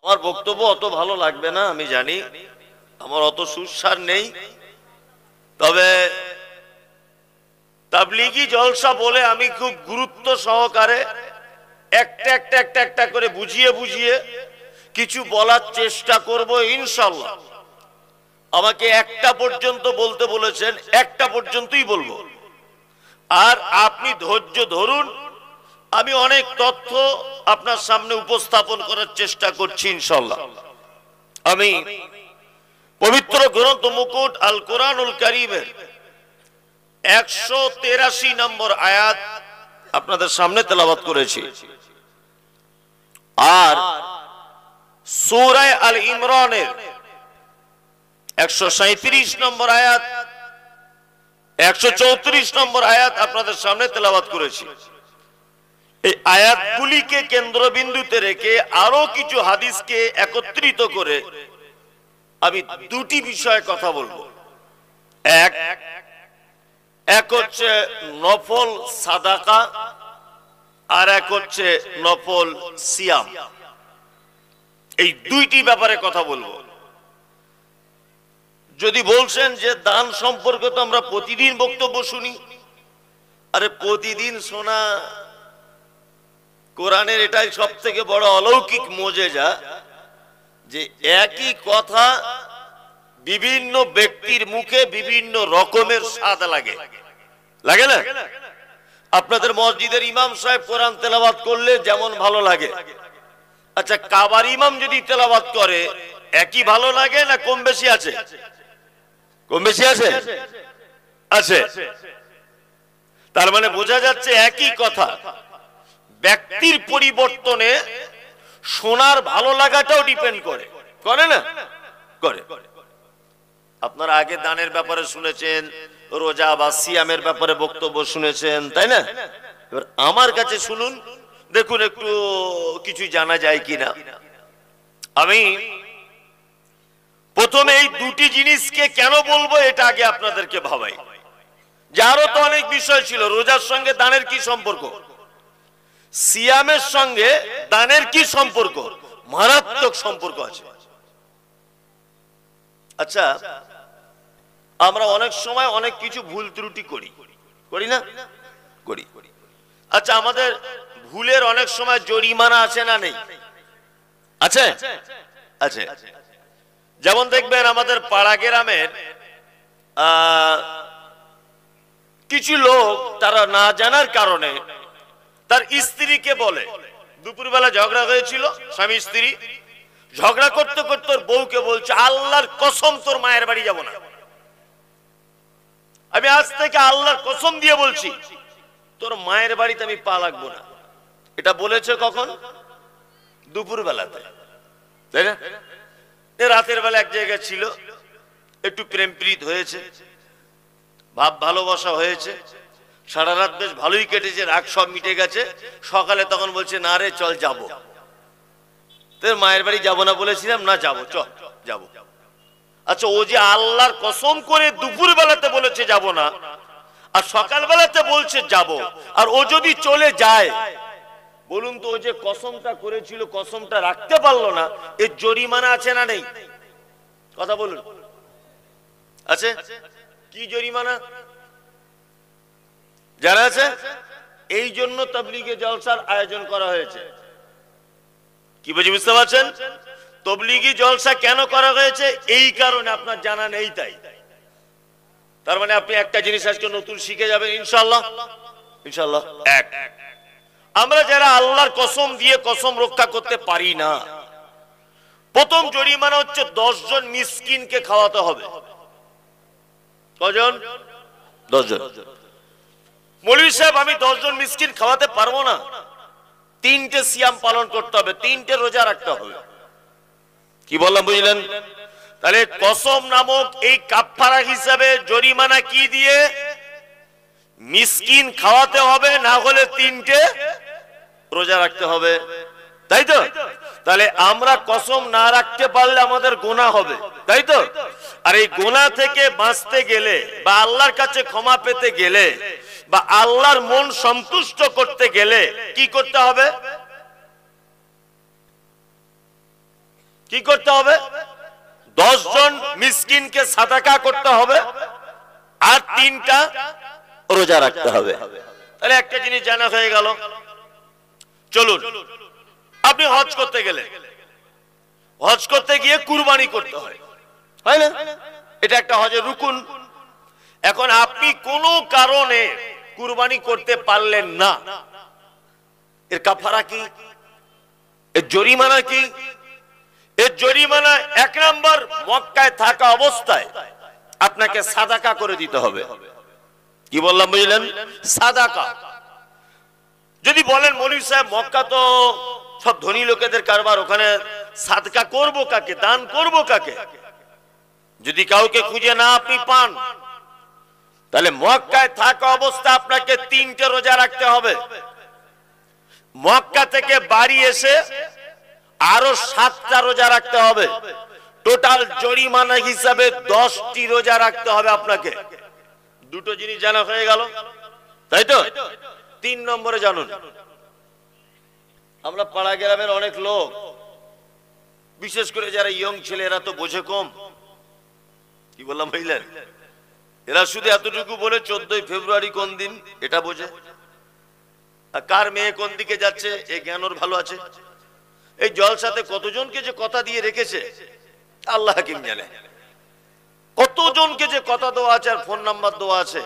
আমার বক্তব্য অত ভালো লাগবে না, আমি জানি, আমার অত সুস্বার নেই। তবে তাবলীগি জলসা বলে আমি খুব গুরুত্ব সহকারে একটা একটা একটা একটা করে বুঝিয়ে বুঝিয়ে কিছু বলার চেষ্টা করব ইনশাআল্লাহ। আমাকে একটা পর্যন্ত বলতে বলেছেন, একটা পর্যন্তই বলবো, আর আপনি ধৈর্য ধরুন। আমি অনেক তথ্য আপনার সামনে উপস্থাপন করার চেষ্টা করছি ইনশাআল্লাহ। আমি পবিত্র গ্রন্থ মুকুট আল কোরআনুল কারীমের 183 নম্বর আয়াত আপনাদের সামনে তেলাওয়াত করেছি, আর সূরা আল ইমরানের 137 নম্বর আয়াত, 134 নম্বর আয়াত আপনাদের সামনে তেলাওয়াত করেছি। এই আয়াতগুলিকে কেন্দ্রবিন্দুতে রেখে আরো কিছু হাদিসকে একত্রিত করে আমি দুটি বিষয়ে কথা বলবো। এক হচ্ছে নফল সাদাকা, আর এক হচ্ছে নফল সিয়াম। এই দুইটি ব্যাপারে কথা বলবো। যদি বলছেন যে দান সম্পর্কে তো আমরা প্রতিদিন বক্তব্য শুনি, আরে প্রতিদিন শোনা কোরআনের এটাই সব থেকে বড় অলৌকিক মুজিজা যে একই কথা বিভিন্ন ব্যক্তির মুখে বিভিন্ন রকমের স্বাদ লাগে, লাগে না? আপনাদের মসজিদের ইমাম সাহেব কোরআন তেলাওয়াত করলে যেমন ভালো লাগে, আচ্ছা কাবার ইমাম যদি তেলাওয়াত করে একই ভালো লাগে না কম বেশি আছে? কম বেশি আছে, আছে। তার মানে বোঝা যাচ্ছে একই কথা ব্যক্তির পরিবর্তনে শোনার ভালো লাগাটাও ডিপেন্ড করে, করে না? করে। আপনারা আগে দানের ব্যাপারে শুনেছেন, রোজা বা সিয়ামের ব্যাপারে বক্তব্য শুনেছেন, তাই না? এবার আমার কাছে শুনুন, দেখুন একটু কিছু জানা যায় কিনা। আমি প্রথমে এই দুটি জিনিসকে কেন বলবো এটা আগে আপনাদেরকে ভাবাই। যে আরো তো অনেক বিষয় ছিল, রোজার সঙ্গে দানের কি সম্পর্ক, সিয়ামের সঙ্গে দানের কি সম্পর্ক, মারাত্মক সম্পর্ক আছে। আচ্ছা, আমরা অনেক সময় অনেক কিছু ভুল ত্রুটি করি, করি না? করি। আচ্ছা, আমাদের ভুলের অনেক সময় জরিমানা আছে না নেই? আছে, আছে। যেমন দেখবেন আমাদের পাড়া গ্রামের কিছু লোক তারা না জানার কারণে তার স্ত্রীকে বলে, দুপুরবেলা ঝগড়া হয়েছিল স্বামী স্ত্রী, ঝগড়া করতে করতে ওর বউকে বলছে আল্লাহর কসম তোর মায়ের বাড়ি যাব না, আমি আজ থেকে আল্লাহর কসম দিয়ে বলছি তোর মায়ের বাড়িতে আমি পা লাগবো না। এটা বলেছে কখন? দুপুর বেলাতে, তাই না? রাতের বেলা এক জায়গায় ছিল, একটু প্রেম প্রীত হয়েছে, ভাব ভালোবাসা হয়েছে, সারা রাত বেশ ভালোই কেটেছে, রাগ সব মিটে গেছে। সকালে তখন বলছে না রে চল যাবো। তোর মায়ের বাড়ি যাবো না বলেছিলাম, না যাবো, চল যাবো। আচ্ছা, ও যে আল্লাহর কসম করে দুপুর বেলাতে বলেছে যাব না, আর সকাল বেলাতে বলছে যাব, আর ও যদি চলে যায়, বলুন তো ও যে কসমটা করেছিল কসমটা রাখতে পারলো না, এর জরিমানা আছে না নেই? কথা বলুন, আছে? কি জরিমানা জানা আছে? এই জন্য তাবলীগে জলসার আয়োজন করা হয়েছে। কি বুঝতে পারছেন? তাবলীগি জলসা কেন করা হয়েছে? এই কারণে, আপনার জানা নেই তাই। তার মানে আপনি একটা জিনিস আজকে নতুন শিখে যাবেন ইনশাআল্লাহ। ইনশাআল্লাহ। এক, আমরা যারা আল্লাহর কসম দিয়ে কসম রক্ষা করতে পারি না, প্রথম জরিমানা হচ্ছে 10 জন মিসকিনকে খাওয়াতে হবে। কজন? 10 জন। মৌলভী সাহেব আমি 10 জন মিসকিন খাওয়াতে পারবো না, 3টে সিয়াম পালন করতে হবে, 3টে রোজা রাখতে হবে। কি বললাম বুঝলেন? তাহলে কসম নামক এই কাফারা হিসাবে জরিমানা কি দিয়ে? মিসকিন খাওয়াতে হবে, না হলে 3টে রোজা রাখতে হবে, তাই তো? তাহলে আমরা কসম না রাখতে পারলে আমাদের গুনাহ হবে, তাই তো? আর এই গুনাহ থেকে বাঁচতে গেলে বা আল্লাহর কাছে ক্ষমা পেতে গেলে বা আল্লাহর মন সন্তুষ্ট করতে গেলে কি করতে হবে? কি করতে হবে? 10 জন মিসকিনকে সাদাকা করতে হবে আর 3টা রোজা রাখতে হবে। তাহলে একটা জিনিস জানা হয়ে গেল। চলুন, আপনি হজ করতে গেলে, হজ করতে গিয়ে কুরবানি করতে হয়, হয় না? এটা একটা হজের রুকুন। এখন আপনি কোনো কারণে কুরবানি করতে পারলেন না, এর কাফারা কি? এর জরিমানা কি? এর জরিমানা 1 নাম্বার, মক্কায় থাকা অবস্থায় আপনাকে সাদাকা করে দিতে হবে। কি বললাম বুঝলেন? সাদাকা। যদি বলেন মৌলভী সাহেব মক্কা তো সব ধনী লোকেদের কারবার, ওখানে সাদকা করব কাকে, দান করব কাকে? যদি কাউকে খুঁজে না আপনি পান, তাহলে মক্কায় থাকা অবস্থা আপনাকে 3টে রোজা রাখতে হবে। মক্কা থেকে বাড়ি এসে আরো 7টা রোজা রাখতে হবে। টোটাল জরিমানা হিসাবে 10টি রোজা রাখতে হবে আপনাকে। দুটো জিনিস জানা হয়ে গেল, তাই তো? 3 নম্বরে জানুন, আমরা পাড়া গ্রামের অনেক লোক, বিশেষ করে যারা ইয়ং ছেলে, এরা তো বোঝে কম। কি বললাম বুঝলেন? এরা শুধু এতটুকু বলে 14ই ফেব্রুয়ারি কোন দিন এটা বোঝে, আর কার মেয়ে কোন দিকে যাচ্ছে এই জ্ঞান ওর ভালো আছে। এই জলসাতে কতজনকে যে কথা দিয়ে রেখেছে আল্লাহ হাকিম জানে, কতজনকে যে কথা দেওয়া আছে আর ফোন নাম্বার দেওয়া আছে।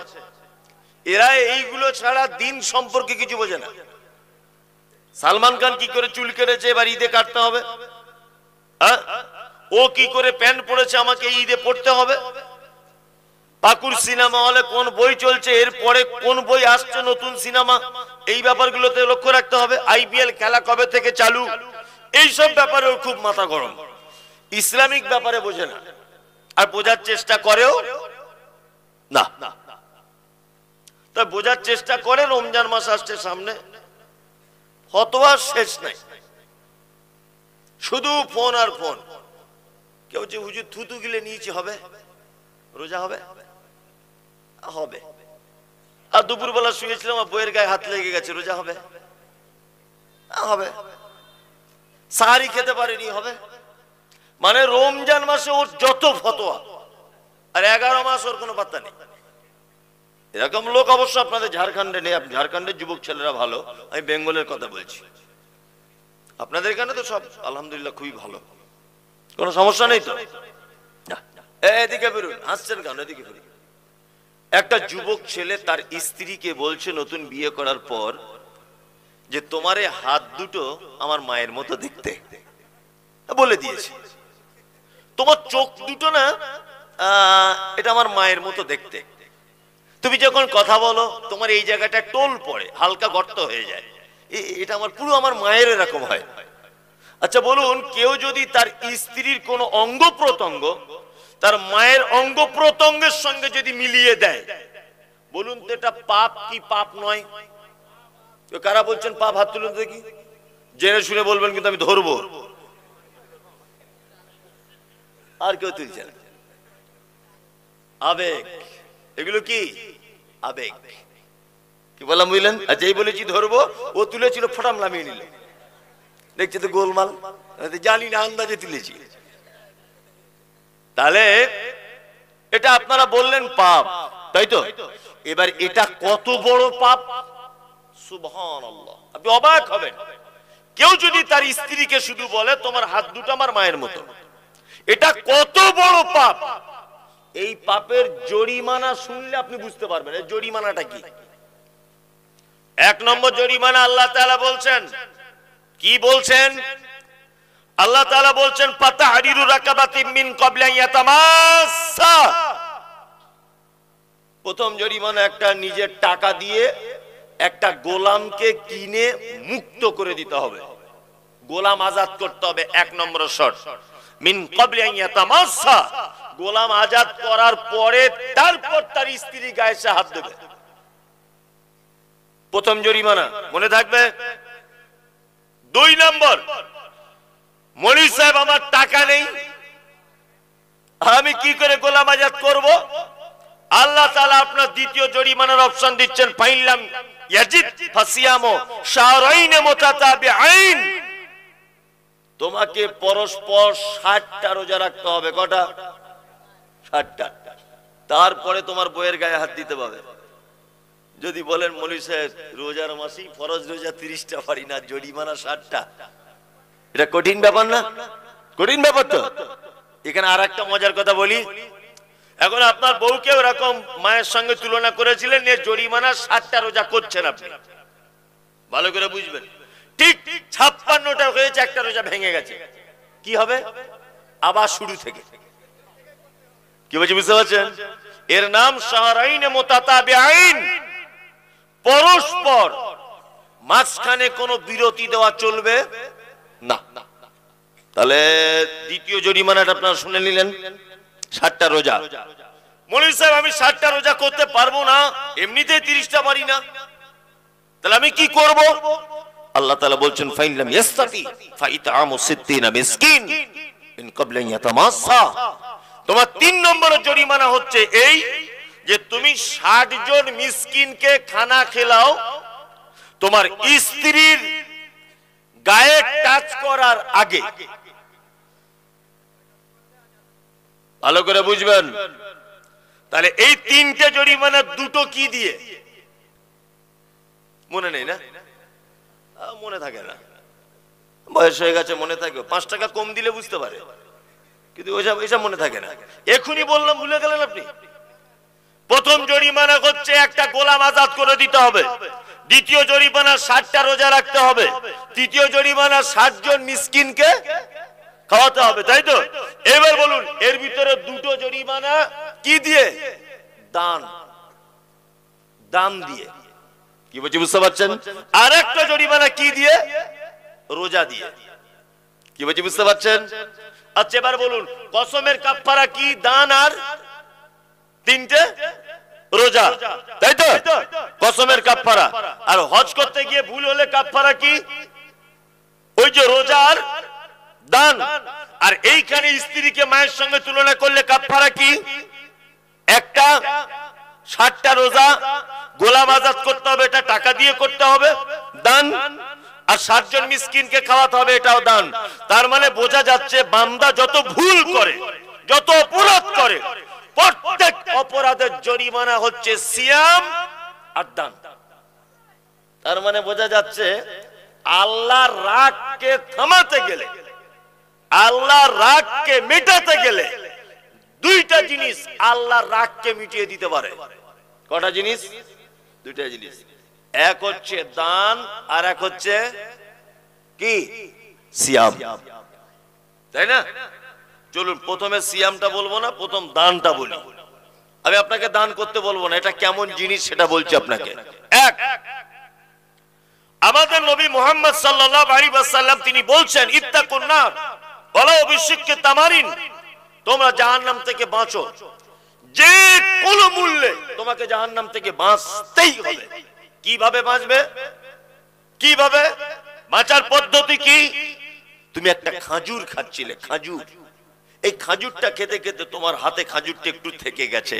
এরা এইগুলো ছাড়া দিন সম্পর্কে কিছু বোঝে না। সালমান খান কি করে চুল কেটেছে এবার ঈদে কাটতে হবে, ও কি করে প্যান্ট পরেছে আমাকে ঈদে পড়তে হবে, পাকুর সিনেমা হলে কোন বই চলছে, এরপরে কোন বই আসছে নতুন সিনেমা, এই ব্যাপারগুলোতে লক্ষ্য রাখতে হবে। আইপিএল খেলা কবে থেকে চালু, এইসব ব্যাপারেও খুব মাথা গরম। ইসলামিক ব্যাপারে বোঝে না, আর বোঝার চেষ্টা করেও না। তা বোঝার চেষ্টা করে, রমজান মাস আসছে সামনে, ফতোয়া শেষ নাই, শুধু ফোন আর ফোন। কেউ যে হুজুর থুতু গিলে নিয়েছে হবে, রোজা হবে হবে, আর দুপুরবেলা শুয়েছিলাম আর বইয়ের গায়ে হাত লেগে গেছে, রোজা হবে হবে, সাহারি খেতে পারেনি হবে। মানে রমজান মাসে ওর যত ফতোয়া, আর 11 মাস ওর কোনো পাত্তা নেই। এরকম লোক অবশ্য আপনাদের ঝাড়খণ্ডে নেই। ঝাড়খণ্ডের যুবক ছেলেরা ভালো, আমি বেঙ্গলের কথা বলছি। আপনাদের এখানে তো সব আলহামদুলিল্লাহ খুবই ভালো, কোনো সমস্যা নেই তো। এদিকে বেরুন, হাসছেন কেন? এদিকে বেরুন। একটা যুবক ছেলে তার স্ত্রীকে বলছে নতুন বিয়ে করার পর যে তোমার এই হাত দুটো আমার মায়ের মতো দেখতে, বলে দিয়েছে। তোমার চোখ দুটো না, এটা আমার মায়ের মতো দেখতে। তুমি যখন কথা বলো তোমার এই জায়গাটা টোল পড়ে, হালকা গর্ত হয়ে যায়, এটা আমার পুরো আমার মায়ের এরকম হয়। আচ্ছা বলুন, কেউ যদি তার স্ত্রীর কোনো অঙ্গ প্রত্যঙ্গ তার মায়ের অঙ্গ প্রত্যঙ্গের সঙ্গে যদি মিলিয়ে দেয়, বলুন তো এটা পাপ কি পাপ নয়? কারা বলছেন পাপ? হাত তুলুন দেখি, জেনে শুনে বলবেন, কিন্তু আমি ধরবো। আর কেউ তুলছে না। আবেগ, এগুলো কি আবেগ? কি বললাম বুঝলেন? আচ্ছা এই বলেছি ধরবো, ও তুলেছিল, ফটাম নামিয়ে নিল, দেখছে তো গোলমাল, জানি না, আন্দাজে তুলেছি। তাহলে এটা আপনারা বললেন পাপ, তাই তো? এবার এটা কত বড় পাপ, সুবহানাল্লাহ। আপনি অবাক হবেন, কেউ যদি তার স্ত্রীকে শুধু বলে তোমার হাত দুটো আমার মায়ের মতো, এটা কত বড় পাপ। এই পাপের জরিমানা শুনলে আপনি বুঝতে পারবেন এই জরিমানাটা কি। 1 নম্বর জরিমানা আল্লাহ তাআলা বলছেন, কি বলছেন? আল্লাহ তাআলা বলছেন ফাতাহরিরু রাকাবাতিন মিন ক্বাবলি আন ইয়াতামাসসা। প্রথম জরিমানা একটা নিজের টাকা দিয়ে একটা গোলামকে কিনে মুক্ত করে দিতে হবে, গোলাম আজাদ করতে হবে। 1 নম্বর শর্ত, মিন ক্বাবলি আন ইয়াতামাসসা, গোলাম আজাদ করার পরে তারপর তার স্ত্রী গায়ে সে হাত দেবে। প্রথম জরিমানা মনে থাকবে। 2 নম্বর, মৌলভী সাহেব আমার টাকা নেই, আমি কি করে গোলাম আজাদ করব? আল্লাহ তাআলা আপনার দ্বিতীয় জরিমানার অপশন দিচ্ছেন, ফাইলাম ইয়াজিদ ফাসিয়ামু শাহরাইন মুতাতাবিআইন। তোমাকে পরস্পর 60টা রোজা রাখতে হবে। কটা? 60টা। তারপরে তোমার বইয়ের গায়ে হাত দিতে পারবে। যদি বলেন মৌলভী সাহেব রোজার মাসেই ফরজ রোজা 30টা পারি না, জরিমানা 60টা, এটা কঠিন ব্যাপার না? কঠিন ব্যাপার তো। এখানে আর একটা মজার কথা বলি। এখন আপনার বউকে এরকম মায়ের সঙ্গে তুলনা করেছিলেন, যে জরিমানা 60টা রোজা করছেন আপনি, ভালো করে বুঝবেন। ঠিক 56টা হয়েছে, একটা রোজা ভেঙে গেছে, কি হবে? আবার শুরু থেকে। কি বলছি বুঝতে পারছেন? এর নাম শাহরাইন মুতাতাবিআইন, পরস্পর মাঝখানে কোনো বিরতি দেওয়া চলবে না। তাহলে দ্বিতীয় জরিমানাটা আপনারা শুনে নিলেন, 60টা রোজা। মৌলভী সাহেব আমি 60টা রোজা করতে পারবো না, এমনিতেই 30টা পারি না, তাহলে আমি কি করব? আল্লাহ তাআলা বলছেন ফাইন লাম ইয়াস্তাতি ফাইতামু 60 মিসকিন ইন ক্বাবলা ইয়াতামাসসা। তোমার 3 নম্বরের জরিমানা হচ্ছে এই যে তুমি 60 জন মিসকিনকে খানা খেলাও, তোমার স্ত্রীর গায়ে টাচ করার আগে। ভালো করে বুঝবেন। তাহলে এই 3টে জরিমানা, দুটো কি দিয়ে? মনে নেই না? মনে থাকে না, বয়স হয়ে গেছে, মনে থাকে। 5 টাকা কম দিলে বুঝতে পারে, কিন্তু ওইসব মনে থাকে না। এখনই বললাম, ভুলে গেলেন আপনি। প্রথম জরিমানা হচ্ছে একটা গোলাম আজাদ করে দিতে হবে। দ্বিতীয় জরিমানা 60টা রোজা রাখতে হবে। তৃতীয় জরিমানা 60 জন মিসকিনকে খাওয়াতে হবে, তাই তো? এবার বলুন, এর ভিতরে দুটো জরিমানা কি দিয়ে? দান, দান দিয়ে। কি বলছি বুঝতে পারছেন? আর একটা জরিমানা কি দিয়ে? রোজা দিয়ে। কি বলছি বুঝতে পারছেন? আচ্ছা এবার বলুন, কসমের কাফারা কি? দান আর 3টে রোজা, তাই তো? কসমের কাফারা। আর হজ করতে গিয়ে ভুল হলে কাফারা কি? ওই যে রোজা আর দান। আর এইখানে স্ত্রীকে মায়ের সঙ্গে তুলনা করলে কাফারা কি? একটা 60টা রোজা, গোলাম আজাদ করতে হবে, এটা টাকা দিয়ে করতে হবে, দান। আর 60 জন মিসকিনকে খাওয়াতে হবে, এটাও দান। তার মানে বোঝা যাচ্ছে বান্দা যত ভুল করে, যত অপরাধ করে, প্রত্যেক অপরাধের জরিমানা হচ্ছে সিয়াম আর দান। তার মানে বোঝা যাচ্ছে আল্লাহর রাগকে থামাতে গেলে, আল্লাহর রাগকে মেটাতে গেলে দুইটা জিনিস আল্লাহর রাগকে মিটিয়ে দিতে পারে। কটা জিনিস? দুইটা জিনিস। এক হচ্ছে দান, আর এক হচ্ছে কি? সিয়াম, তাই না? চলুন প্রথমে সিয়ামটা বলবো না, প্রথম দানটা বলি। আমি আপনাকে দান করতে বলবো না, এটা কেমন জিনিস সেটা বলছি আপনাকে। এক, আমাদের নবী মুহাম্মদ সাল্লাল্লাহু আলাইহি ওয়াসাল্লাম তিনি বলছেন ইত্তাকুন নার ওয়ালাউ বিশিক্কি তামারিন, তোমরা জাহান্নাম থেকে বাঁচো, যে কোনো মূল্যে তোমাকে জাহান্নাম থেকে বাঁচতেই হবে। কিভাবে বাঁচবে? কিভাবে বাঁচার পদ্ধতি কি? তুমি একটা খাজুর খাচ্ছিলে, খাজুর, এই খাজুরটা খেতে খেতে তোমার হাতে খাজুরটা একটু থেকে গেছে,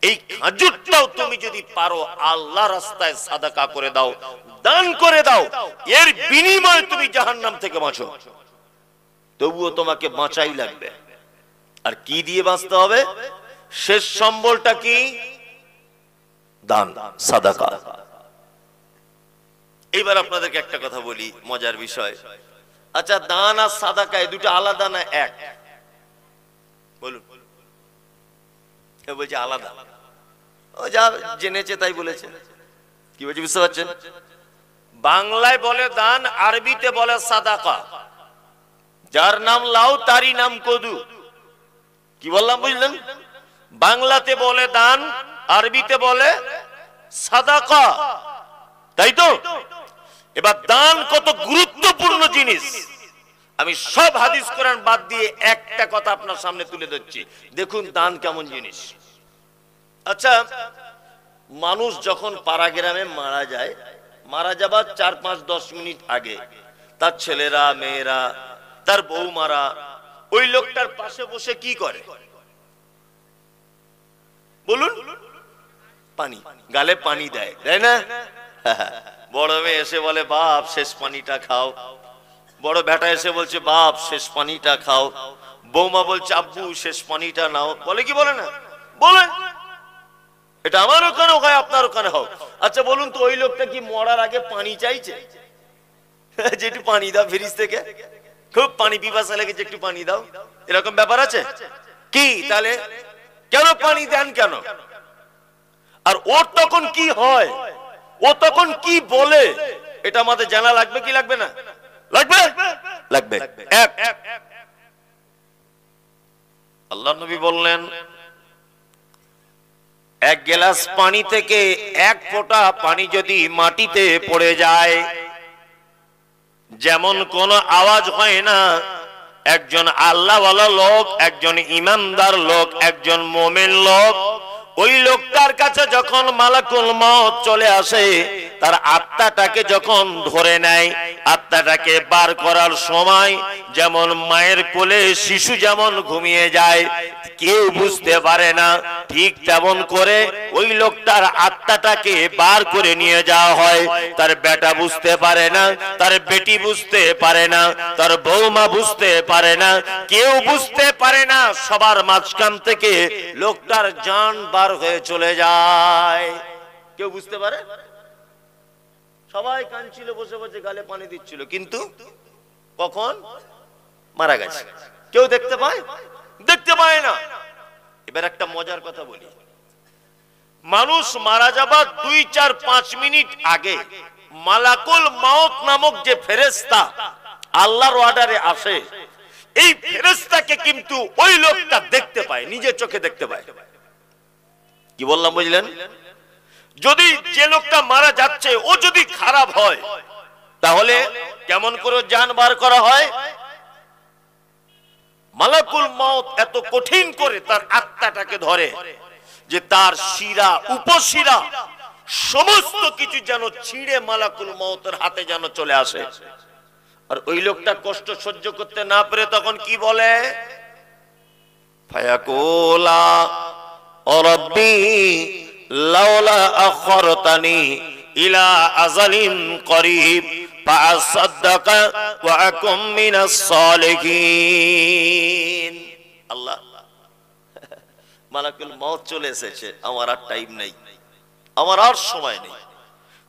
এই খাজুরটাও তুমি যদি পারো আল্লাহ রাস্তায় সাদাকা করে দাও, দান করে দাও, এর বিনিময়ে তুমি জাহান্নাম থেকে বাঁচো। তবুও তোমাকে বাঁচাই লাগবে। আর কি দিয়ে বাঁচতে হবে? শেষ সম্বলটা কি? দান, সাদাকা। এবার আপনাদেরকে একটা কথা বলি, মজার বিষয়। আচ্ছা দান আর সাদাকা এই দুটো আলাদা না এক? বলুন। বলছে আলাদা। ও যা জেনেছে তাই বলেছে। কি বলছে বুঝতে পারছেন? বাংলায় বলে দান, আরবিতে বলে সাদাকা। যার নাম লাউ তারই নাম কদু। কি বললাম বুঝলেন? বাংলাতে বলে দান, আরবিতে বলে সাদাকা, তাই তো? এবার দান কত গুরুত্বপূর্ণ জিনিস, আমি সব হাদিস কোরআন বাদ দিয়ে একটা কথা আপনার সামনে তুলে ধরছি। দেখুন দান কেমন জিনিস। আচ্ছা মানুষ যখন পাড়া গ্রামে মারা যায়, মারা যাবার 4, 5, 10 মিনিট আগে তার ছেলেরা, মেয়েরা, তার বৌমারা ওই লোকটার পাশে বসে কি করে বলুন? পানি, গালে পানি দেয়, তাই না? বড় মেয়ে এসে বলে বাপ শেষ পানিটা খাও, বড় বেটা এসে বলছে বাপ শেষ পানিটা খাও, বৌমা বলছে আব্বু শেষ পানিটা নাও, বলে কি বলে না? বলে। এটা আমার ওখানে হয়, আপনার ওখানে হোক। আচ্ছা বলুন তো, ওই লোকটা কি মরার আগে পানি চাইছে? যে একটু পানি দাও ফ্রিজ থেকে, খুব পানি পিপাসা লেগেছে একটু পানি দাও, এরকম ব্যাপার আছে কি? তাহলে কেন পানি দেন কেন? আর ওর তখন কি হয়, ও তখন কি বলে, এটা আমাদের জানা লাগবে কি লাগবে না? লাগবে, লাগবে। আল্লাহর নবী বললেন এক গ্লাস পানি থেকে এক ফোঁটা পানি যদি মাটিতে পড়ে যায়, যেমন কোনো আওয়াজ হয় না, একজন আল্লাহওয়ালা লোক, একজন ইমানদার লোক, একজন মুমিন লোক, ওই লোকটার কাছে যখন মালাকুল মউত চলে আসে, তার আত্মাটাকে যখন ধরে নেয়, আত্মাটাকে বার করার সময় যেমন মায়ের কোলে শিশু যেমন ঘুমিয়ে যায়, কেউ বুঝতে পারে না, ঠিক তেমন করে ওই লোকটার আত্মাটাকে বার করে নিয়ে যাওয়া হয়। তার বেটা বুঝতে পারে না, তার বেটি বুঝতে পারে না, তার বৌমা বুঝতে পারে না, কেউ বুঝতে পারে না, সবার মাঝখান থেকে লোকটার জান বার হয়ে চলে যায়। কেউ বুঝতে পারে? সবাই কাঁদছিল, বসে বসে গালে পানি দিচ্ছিল, কিন্তু কখন মারা গেছে কেউ দেখতে পায়? দেখতে পায় না। এবার একটা মজার কথা বলি, মানুষ মারা যাবার 2, 4, 5 মিনিট আগে মালাকুল মউত নামক যে ফেরেশতা আল্লাহর অর্ডারে আসে, এই ফেরেশতাকে কিন্তু ওই লোকটা দেখতে পায়, নিজের চোখে দেখতে পায়। কি বললাম বুঝলেন? যদি যে লোকটা মারা যাচ্ছে ও যদি খারাপ হয়, তাহলে কেমন করে জান বার করা হয়? মালাকুল মউত এত কঠিন করে তার আত্মাটাকে ধরে যে তার শিরা উপশিরা সমস্ত কিছু যেন ছিঁড়ে মালাকুল মউতের হাতে যেন চলে আসে। আর ওই লোকটা কষ্ট সহ্য করতে না পেরে তখন কি বলে? ফায়াকুলা ও রব্বি লাউলা আখরতানি ইলা আযালিন করিব ফাআসাদদাকা ওয়া আকুম মিনাস সালিহিন। আল্লাহ, মালাকুল মউত চলে এসেছে, আমার আর টাইম নেই, আমার আর সময় নেই,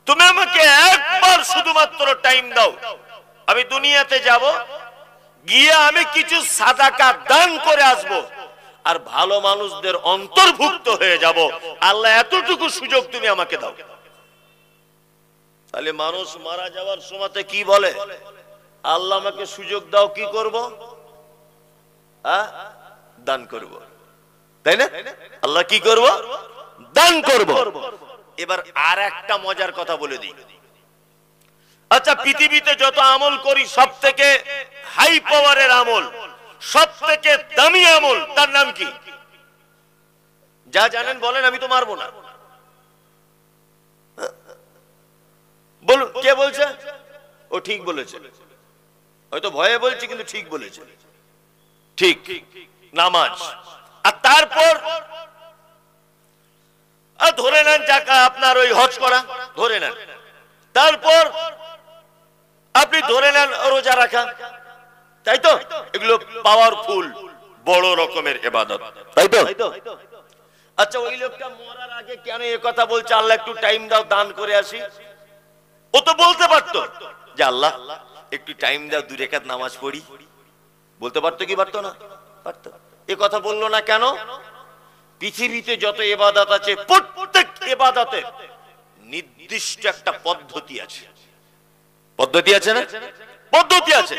তুমি আমাকে একবার শুধুমাত্র টাইম দাও, আমি দুনিয়াতে যাব, গিয়ে আমি কিছু সাদাকা দান করে আসব, আর ভালো মানুষদের অন্তর্ভুক্ত হয়ে যাব। আল্লাহ এতটুকু সুযোগ তুমি আমাকে দাও। তাহলে মানুষ মারা যাওয়ার সময়তে কি বলে? আল্লাহ আমাকে সুযোগ দাও, কি করব? দান করব, তাই না? আল্লাহ কি করব? দান করব। এবার আর একটা মজার কথা বলে দিই। আচ্ছা, পৃথিবীতে যত আমল করি সব থেকে হাই পাওয়ারের আমল, সব থেকে দামি আমল, তার নাম কি? যা জানেন বলেন, আমি তো মারবো না। বলুন, কে বলছে? ও ঠিক বলেছে, হয়তো ভয়ে বলছে কিন্তু ঠিক বলেছে। ঠিক, নামাজ। আর তারপর ধরে নেন টাকা আপনার ওই হজ করা, ধরে নেন। তারপর আপনি ধরে নেন রোজা রাখা, তাই তো? এগুলো পাওয়ারফুল বড় রকমের ইবাদত, তাই তো? আচ্ছা, ওই লোকটা মরার আগে কেন এই কথা বলছে, আল্লাহ একটু টাইম দাও, দান করে আসি? ও তো বলতে পারতো যে আল্লাহ একটু টাইম দাও, 2 রাকাত নামাজ পড়ি, বলতে পারতো কি পারতো না? পারতো। এ কথা বললো না কেন? পৃথিবীতে যত ইবাদত আছে, প্রত্যেক ইবাদতের নির্দিষ্ট একটা পদ্ধতি আছে। পদ্ধতি আছে না? পদ্ধতি আছে।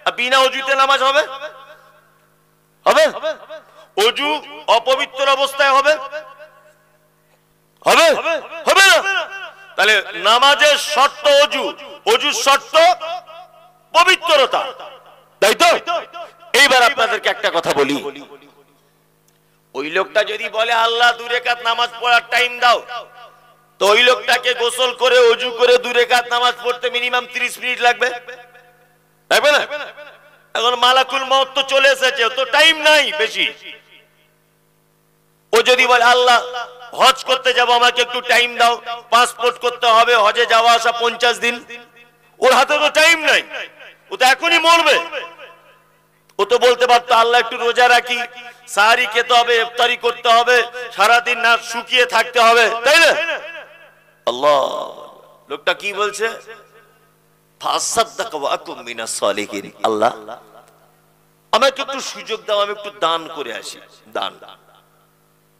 আর বিনা ওযুতে নামাজ হবে? হবে? ওযু অপবিত্র অবস্থায় হবে? হবে? হবে না। তাহলে নামাজের শর্ত ওযু, ওযুর শর্ত পবিত্রতা, তাই তো? এইবার আপনাদেরকে একটা কথা বলি, ওই লোকটা যদি বলে আল্লাহ 2 রাকাত নামাজ পড়ার টাইম দাও, তো ওই লোকটাকে গোসল করে ওযু করে 2 রাকাত নামাজ পড়তে মিনিমাম 30 মিনিট লাগবে, লাগবে না? এখন মালাকুল মউত তো চলে এসেছে, তো টাইম নাই বেশি। ও যদি বলে আল্লাহ হজ করতে যাব, আমাকে একটু টাইম দাও, পাসপোর্ট করতে হবে, হজে যাওয়া আসা 50 দিন, ওর হাতে তো টাইম নাই। ও তো এখনই মরবে। ও তো বলতে পারতো আল্লাহ একটু রোজা রাখি, সাহারি খেতে হবে, ইফতারি করতে হবে, সারাদিন না শুকিয়ে থাকতে হবে, তাই না? আল্লাহ, লোকটা কি বলছে? ফাসাদদাকা ওয়া আকুম মিনাস সালিহিন। আল্লাহ আমাকে একটু সুযোগ দাও, আমি একটু দান করে আসি,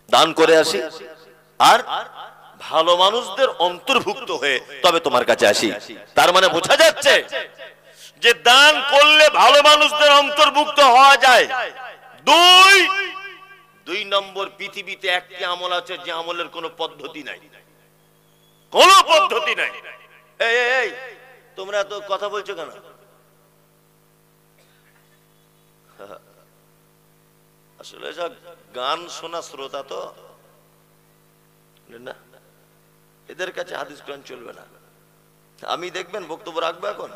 দান করে আসি, আর ভালো মানুষদের অন্তর্ভুক্ত হয়ে তবে তোমার কাছে আসি। তার মানে বোঝা যাচ্ছে যে দান করলে ভালো মানুষদের অন্তর্ভুক্ত হওয়া যায়। দুই নম্বর, পৃথিবীতে একটি আমল আছে যে আমলের কোনো পদ্ধতি নাই, কোনো পদ্ধতি নাই। এই তোমরা তো কথা বলছো কেন? আসলে সব গান শোনা শ্রোতা তো না, এদের কাছে হাদিস কোরআন চলবে না। আমি দেখবেন বক্তব্য রাখবো, এখন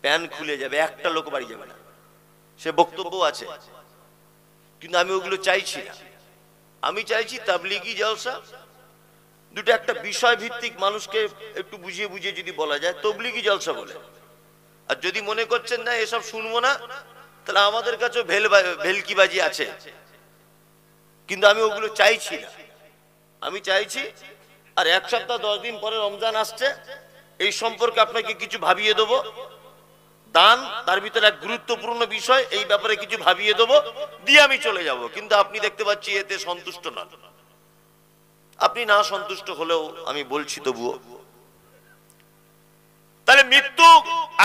প্যান খুলে যাবে, একটা লোক বাড়ি যাবে না, সে বক্তব্য আছে, কিন্তু আমি ওগুলো চাইছি না। আমি চাইছি তাবলিগি জলসা, দুটো একটা বিষয় ভিত্তিক মানুষকে একটু বুঝিয়ে বুঝিয়ে যদি বলা যায়, তাবলিগি জলসা বলে। আর যদি মনে করছেন না এসব শুনবো না, তাহলে আমাদের কাছে ভেলকিবাজি আছে, কিন্তু আমি ওগুলো চাইছি না। আমি চাইছি, আর 1 সপ্তাহ 10 দিন পরে রমজান আসছে, এই সম্পর্কে আপনাকে কিছু ভাবিয়ে দেবো। দান তার ভিতরে এক গুরুত্বপূর্ণ বিষয়, এই ব্যাপারে কিছু ভাবিয়ে দেবো, দিয়ে আমি চলে যাব। কিন্তু আপনি দেখতে পাচ্ছি এতে সন্তুষ্ট না। আপনি না সন্তুষ্ট হলেও আমি বলছি তবুও। তাহলে মৃত্যু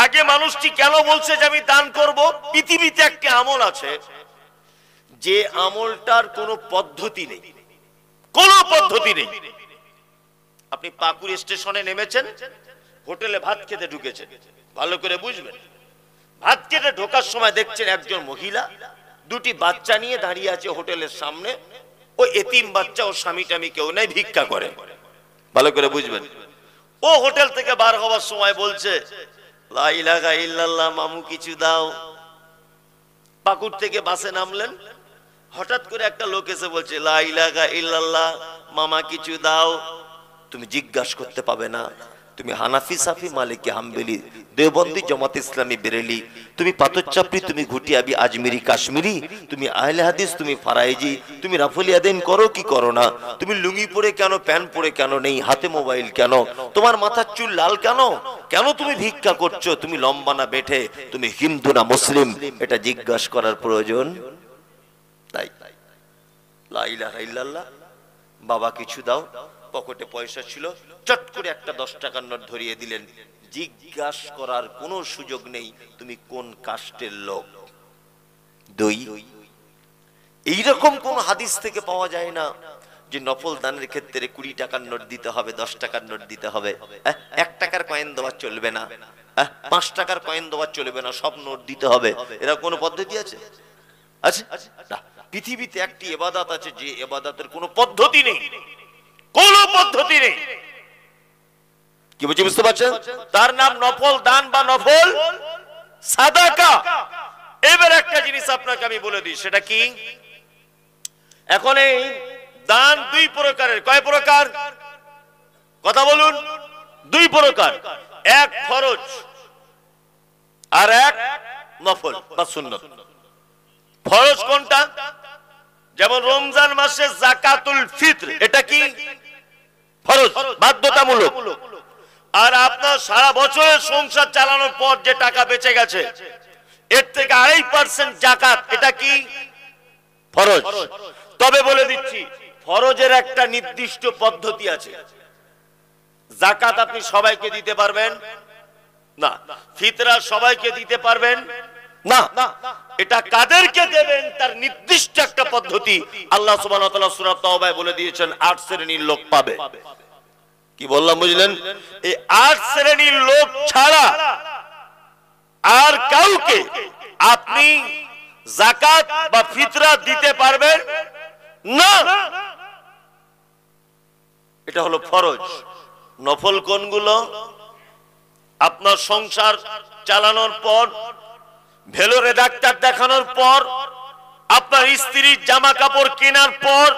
আগে মানুষটি কেন বলছে যে আমি দান করব? পৃথিবীতে একটি আমল আছে যে আমলটার কোনো পদ্ধতি নেই, কোনো পদ্ধতি নেই। আপনি পাকুড় স্টেশনে নেমেছেন, হোটেলে ভাত খেতে ঢুকেছেন, ভালো করে বুঝবেন। ভাত খেতে ঢোকার সময় দেখছেন একজন মহিলা দুটি বাচ্চা নিয়ে দাঁড়িয়ে আছে হোটেলের সামনে। ও এতিম বাচ্চা, ও স্বামী টামি কেউ নাই, ভিক্ষা করে, ভালো করে বুঝবেন। ও হোটেল থেকে বার হওয়ার সময় বলছে লা ইলাহা ইল্লাল্লাহ, মামু কিছু দাও। পাকুড় থেকে বাসে নামলেন, হঠাৎ করে একটা লোক এসে বলছে লা ইলাহা ইল্লাল্লাহ, মামা কিছু দাও। তুমি জিজ্ঞাসা করতে পাবে না, তুমি হানাফি, সাফি, মালিকি, হাম্বলি, দেওবন্দি, জামাত ইসলামী, বেরেলি, তুমি পাথরচাপড়ি, তুমি ঘুটিয়াবি, আজমিরি, কাশ্মীরি, তুমি আহলে হাদিস, তুমি ফারাইজি, তুমি রাফলিয়াদিন করো কি করো না, তুমি লুঙ্গি পরে কেন, প্যান্ট পরে কেন নেই, হাতে মোবাইল কেন, তোমার মাথার চুল লাল কেন, কেন তুমি ভিক্ষা করছো, তুমি লম্বা না বেঠে, তুমি হিন্দু না মুসলিম, এটা জিজ্ঞাসা করার প্রয়োজন তাই। লা ইলাহা ইল্লাল্লাহ, বাবা কিছু দাও। পকেটে পয়সা ছিল, চট করে একটা 10 টাকার নোট ধরিয়ে দিলেন। জিজ্ঞাসা করার কোনো সুযোগ নেই তুমি কোন কাস্টের লোক। এইরকম কোন হাদিস থেকে পাওয়া যায় না যে নফল দানের ক্ষেত্রে 20 টাকার নোট দিতে হবে, 10 টাকার নোট দিতে হবে, 1 টাকার কয়েন দেওয়া চলবে না, 5 টাকার কয়েন দেওয়া চলবে না, সব নোট দিতে হবে। এরা কোনো পদ্ধতি আছে? আচ্ছা, পৃথিবীতে একটি ইবাদত আছে যে ইবাদতের কোনো পদ্ধতি নেই, কোনো পদ্ধতি নেই। কি বুঝি, বুঝতে পারছেন? তার নাম নফল দান বা নফল সাদাকা। এবার একটা জিনিস আপনাকে আমি বলে দিই, সেটা কি? এখন এই দান 2 প্রকারের। কয় প্রকার? কথা বলুন। 2 প্রকার, এক ফরজ আর এক নফল বা সুন্নত। ফরজ কোনটা? যেমন রমজান মাসে যাকাতুল ফিতর, এটা কি ফরজ, বাধ্যতামূলক। আর আপনার সারা বছরের সংসার চালানোর পর যে টাকা বেঁচে গেছে এর থেকে 2.5% যাকাত, এটা কি ফরজ। তবে বলে দিচ্ছি, ফরজের একটা নির্দিষ্ট পদ্ধতি আছে। যাকাত আপনি সবাইকে দিতে পারবেন না, ফিতরা সবাইকে দিতে পারবেন না। এটা কাদেরকে দেবেন তার নির্দিষ্ট একটা পদ্ধতি আল্লাহ সুবহানাহু ওয়া তাআলা সূরা তাওবায় বলে দিয়েছেন, 8 শ্রেণীর লোক পাবে। কি বললাম বুঝলেন? এই 8 শ্রেণীর লোক ছাড়া আর কাউকে আপনি যাকাত বা ফিতরা দিতে পারবেন না। এটা হলো ফরজ। নফল কোনগুলো? আপনার সংসার চালানোর পর, ভেলোরে ডাক্তার দেখানোর পর, আপনার স্ত্রীর জামা কাপড় কেনার পর,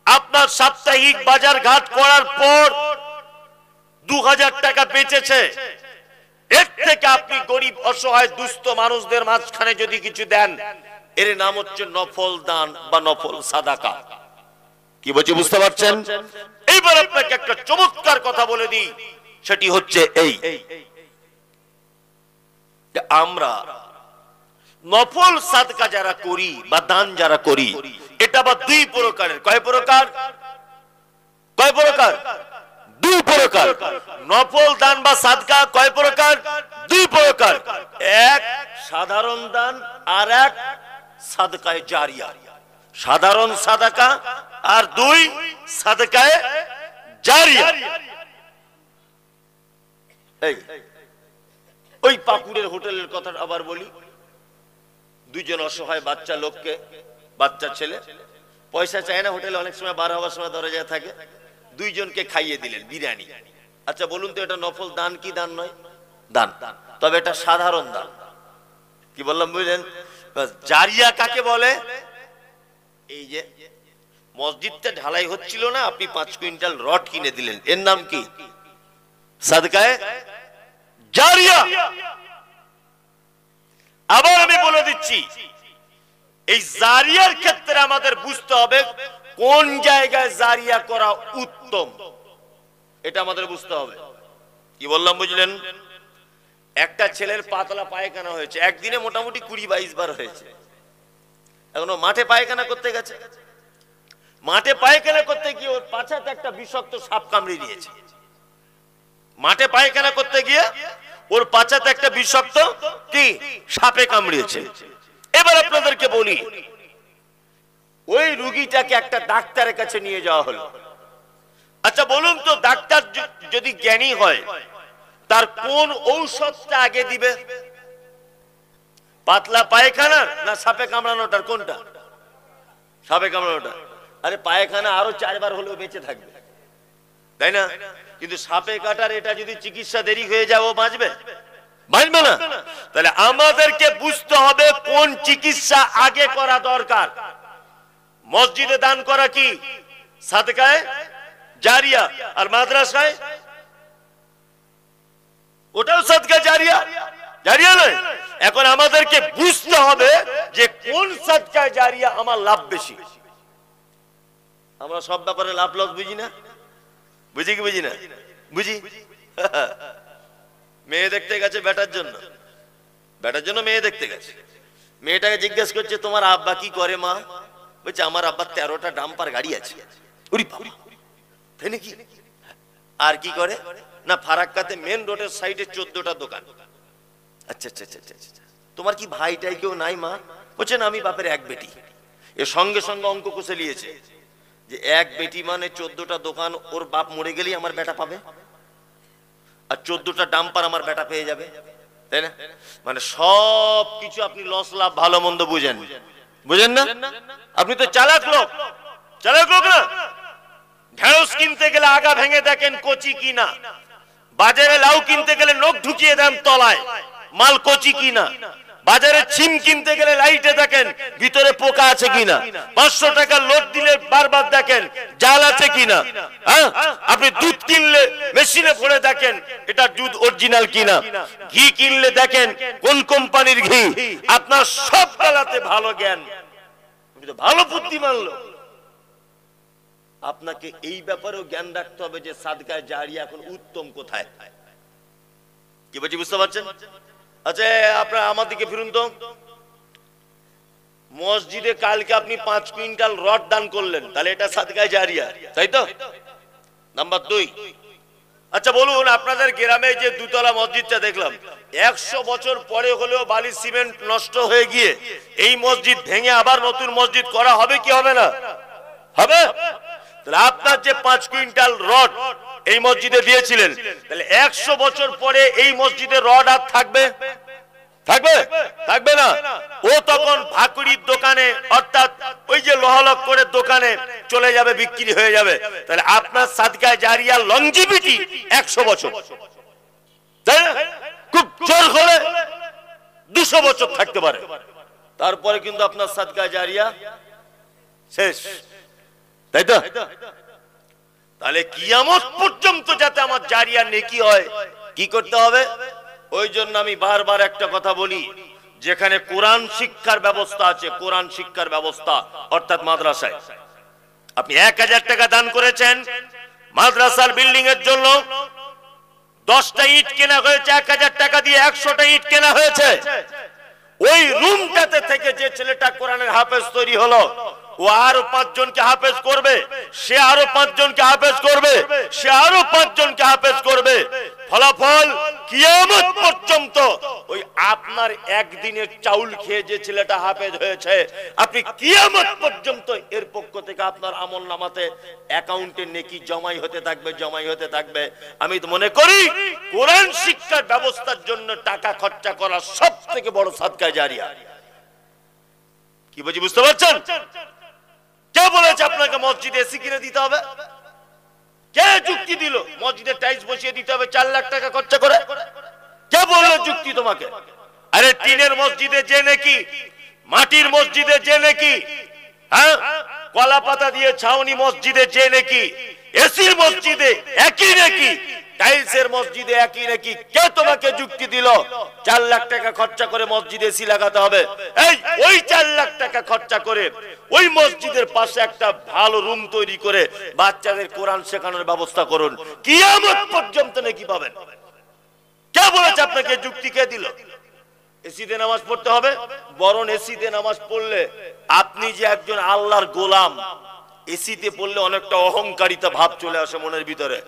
আপনার সাপ্তাহিক বাজার ঘাট করার পর 2000 টাকা বেঁচেছে, এর থেকে আপনি গরিব অসহায় দুস্থ মানুষদের মাঝখানে যদি কিছু দেন, এর নাম হচ্ছে নফল দান বা নফল সাদাকা। কি বলছি বুঝতে পারছেন? এইবার আপনাকে একটা চমৎকার কথা বলে দিই, সেটি হচ্ছে এই, আমরা নফল সাদকা যারা করি বা দান যারা করি, এটা আবার দুই প্রকারের। কয় প্রকার? কয় প্রকার? দুই প্রকার। নফল দান বা সাদকা কয় প্রকার? দুই প্রকার। এক সাধারণ দান, আর এক সাদকায়ে জারিয়া। সাধারণ সাদাকা আর দুই সাদকায়ে জারিয়া। এই ওই পাকুড়ের হোটেলের কথা আবার বলি। দুইজন অসহায় বাচ্চা লোককে, বাচ্চা ছেলে পয়সা চায় না, হোটেলে অনেক সময় বার হওয়ার সময় দরজায় থাকে, দুইজনকে খাইয়ে দিলেন বিরিয়ানি। আচ্ছা বলুন তো, এটা নফল দান কি দান নয়? দান। তবে এটা সাধারণ দান। কি বললাম বুঝলেন? জারিয়া কাকে বলে? এই যে মসজিদটা ঢালাই হচ্ছিল না, আপনি 5 কুইন্টাল রড কিনে দিলেন, এর নাম কি? সাদকায়ে জারিয়া। আবার আমি বলে দিচ্ছি, এই জারিয়ার ক্ষেত্রে আমাদের বুঝতে হবে কোন জায়গায় জারিয়া করা উত্তম, এটা আমাদের বুঝতে হবে। কি বললাম বুঝলেন? একটা ছেলের পাতলা পায়খানা হয়েছে, একদিনে মোটামুটি 20-22 বার হয়েছে। এখনো মাঠে পায়খানা করতে গেছে, মাঠে পায়খানা করতে গিয়ে ওর পাছাতে একটা বিষাক্ত সাপ কামড়ে দিয়েছে। মাঠে পায়খানা করতে গিয়ে ওর পাছাতে একটা বিষাক্ত কি সাপে কামড়িয়েছে। এবার আপনাদেরকে বলি, ওই রোগীটাকে একটা ডাক্তারের কাছে নিয়ে যাওয়া হলো। আচ্ছা বলুন তো, ডাক্তার যদি জ্ঞানী হয়, তার কোন ঔষধটা আগে দিবে? পাতলা পায়খানা না সাপে কামড়ানোটার? কোনটা? সাপে কামড়ানোটা। আরে পায়খানা আরো 4 বার হলেও বেঁচে থাকবে, তাই না? কিন্তু সাপে কাটার এটা যদি চিকিৎসা দেরি হয়ে যায়, ও বাঁচবে? বাঁচবে না। তাহলে আমাদেরকে বুঝতে হবে কোন চিকিৎসা আগে করা দরকার। মসজিদে দান করা কি সাদকায়ে জারিয়া, আর মাদ্রাসায় ওটাও সাদকায়ে জারিয়া। জারিয়া নয়। এখন আমাদেরকে বুঝতে হবে যে কোন সাদকায়ে জারিয়া আমার লাভ বেশি। আমরা সব ব্যাপারে লাভ লস বুঝি না। বুঝি কি বুঝি না? বুঝি। মেয়ে দেখতে গেছে বেটার জন্য, বেটার জন্য মেয়ে দেখতে গেছে। মেয়েটাকে জিজ্ঞেস করছে, তোমার আব্বা কি করে মা? বলছে, আমার আব্বা 13টা ডাম্পার গাড়ি আছে। আর কি করে না, ফারাক্কাতে মেন রোডের সাইডে 14টা দোকান। আচ্ছা আচ্ছা আচ্ছা আচ্ছা, তোমার কি ভাইটাই কেউ নাই মা? বলছে না, আমি বাপের এক বেটি। এর সঙ্গে সঙ্গে অঙ্ক কষে নিয়েছে যে এক বেটি মানে 14টা দোকান, ওর বাপ মরে গেলেই আমার বেটা পাবে, আর 14টা ডাম্পার আমার বেটা পেয়ে যাবে, তাই না? মানে সব কিছু আপনি লস লাভ ভালো মন্দ বুঝেন, বুঝেন না? আপনি তো চালাক লোক, চালাক লোক না। ঢেঁড়স কিনতে গেলে আগা ভেঙে দেখেন কচি কিনা, বাজারে লাউ কিনতে গেলে নখ ঢুকিয়ে দেন তলায়, মাল কচি কিনা। বাজারে সিম কিনতে গেলে লাইটে দেখেন ভিতরে পোকা আছে কিনা। 500 টাকা লোড দিলে বারবার দেখেন জাল আছে কিনা। আপনি দুধ কিনলে মেশিনে ভরে দেখেন এটা দুধ অরিজিনাল কিনা। ঘি কিনলে দেখেন কোন কোম্পানির ঘি। আপনার সব বেলাতে ভালো জ্ঞান, ভালো বুদ্ধিমান লোক। আপনাকে এই ব্যাপারেও জ্ঞান রাখতে হবে যে সাদকায়ে জারিয়া এখন উত্তম কোথায়। কি বলছি বুঝতে পারছেন? আচ্ছা আপনারা আমার দিকে ফিরুন তো। মসজিদে কালকে আপনি 5 কুইন্টাল রড দান করলেন, তাহলে এটা সাদকায়ে জারিয়া, তাই তো? নাম্বার 2, আচ্ছা বলুন, আপনাদের গ্রামে যে 2তলা মসজিদটা দেখলাম, 100 বছর পরে হলেও বালি সিমেন্ট নষ্ট হয়ে গিয়ে এই মসজিদ ভেঙে আবার নতুন মসজিদ করা হবে কি হবে না? হবে। তাহলে আপনার যে 5 কুইন্টাল রড এই মসজিদে দিয়েছিলেন, তাহলে 100 বছর পরে এই মসজিদে রড আর থাকবে? থাকবে? থাকবে না। ও তখন ভাকুড়ির দোকানে, অর্থাৎ ওই যে লোহালক করে দোকানে চলে যাবে, বিক্রি হয়ে যাবে। তাহলে আপনার সাদকায়ে জারিয়া লংজিভিটি 100 বছর, তাই না? খুব জোর করে 200 বছর থাকতে পারে, তারপরে কিন্তু আপনার সাদকায়ে জারিয়া শেষ, তাই তো? তাহলে কিয়ামত পর্যন্ত যাতে আমার জারিয়া নেকি হয়, কি করতে হবে? ওই জন্য আমি বারবার একটা কথা বলি, যেখানে কোরআন শিক্ষার ব্যবস্থা আছে, কোরআন শিক্ষার ব্যবস্থা অর্থাৎ মাদ্রাসায় আপনি 1000 টাকা দান করেছেন, মাদ্রাসার বিল্ডিং এর জন্য 10টা ইট কেনা হয়েছে, 1000 টাকা দিয়ে 100টা ইট কেনা হয়েছে। ওই রুমটাতে থেকে যে ছেলেটা কোরআনের হাফেজ তৈরি হলো, ও আরো 5 জনকে হাফেজ করবে, সে আরো 5 জনকে হাফেজ করবে, সে আরো 5 জনকে হাফেজ করবে। ফলাফল কিয়ামত পর্যন্ত ওই আপনার একদিনের চাউল খেয়ে যে ছেলেটা হাফেজ হয়েছে, আপনি কিয়ামত পর্যন্ত এর পক্ষ থেকে আপনার আমলনামাতে অ্যাকাউন্টে নেকি জমাই হতে থাকবে, জমাই হতে থাকবে। আমি তো মনে করি কোরআন শিক্ষার ব্যবস্থার জন্য টাকা খরচা করা সবথেকে বড় সাদকা জারিয়া। কি বলছি বুঝতে পারছেন? কে বলেছে আপনাকে মসজিদে এসি কিনে দিতে হবে? কে যুক্তি দিল মসজিদে টাইলস বসিয়ে দিতে হবে 4 লাখ টাকা খরচা করে? কে বলল যুক্তি তোমাকে? আরে টিনের মসজিদে যে নাকি, মাটির মসজিদে যে নাকি, হ্যাঁ কলা পাতা দিয়ে ছাউনি মসজিদে যে নাকি, এসির মসজিদে একই নাকি, টাইলসের মসজিদে একই নাকি, কে তোমাকে যুক্তি দিল 4 লাখ টাকা খরচা করে মসজিদে এসি লাগাতে হবে? এই ওই 4 লাখ টাকা খরচা করে ওই মসজিদের পাশে একটা ভালো রুম তৈরি করে বাচ্চাদের কোরআন শেখানোর ব্যবস্থা করুন, কিয়ামত পর্যন্ত নাকি পাবেন। কে বলেছে আপনাকে যুক্তি? কে দিল? এসিতে নামাজ পড়তে হবে, বরং এসিতে নামাজ পড়লে আপনি যে একজন আল্লাহর গোলাম, এসিতে পড়লে অনেকটা অহংকারিতা ভাব চলে আসে মনের ভিতরে।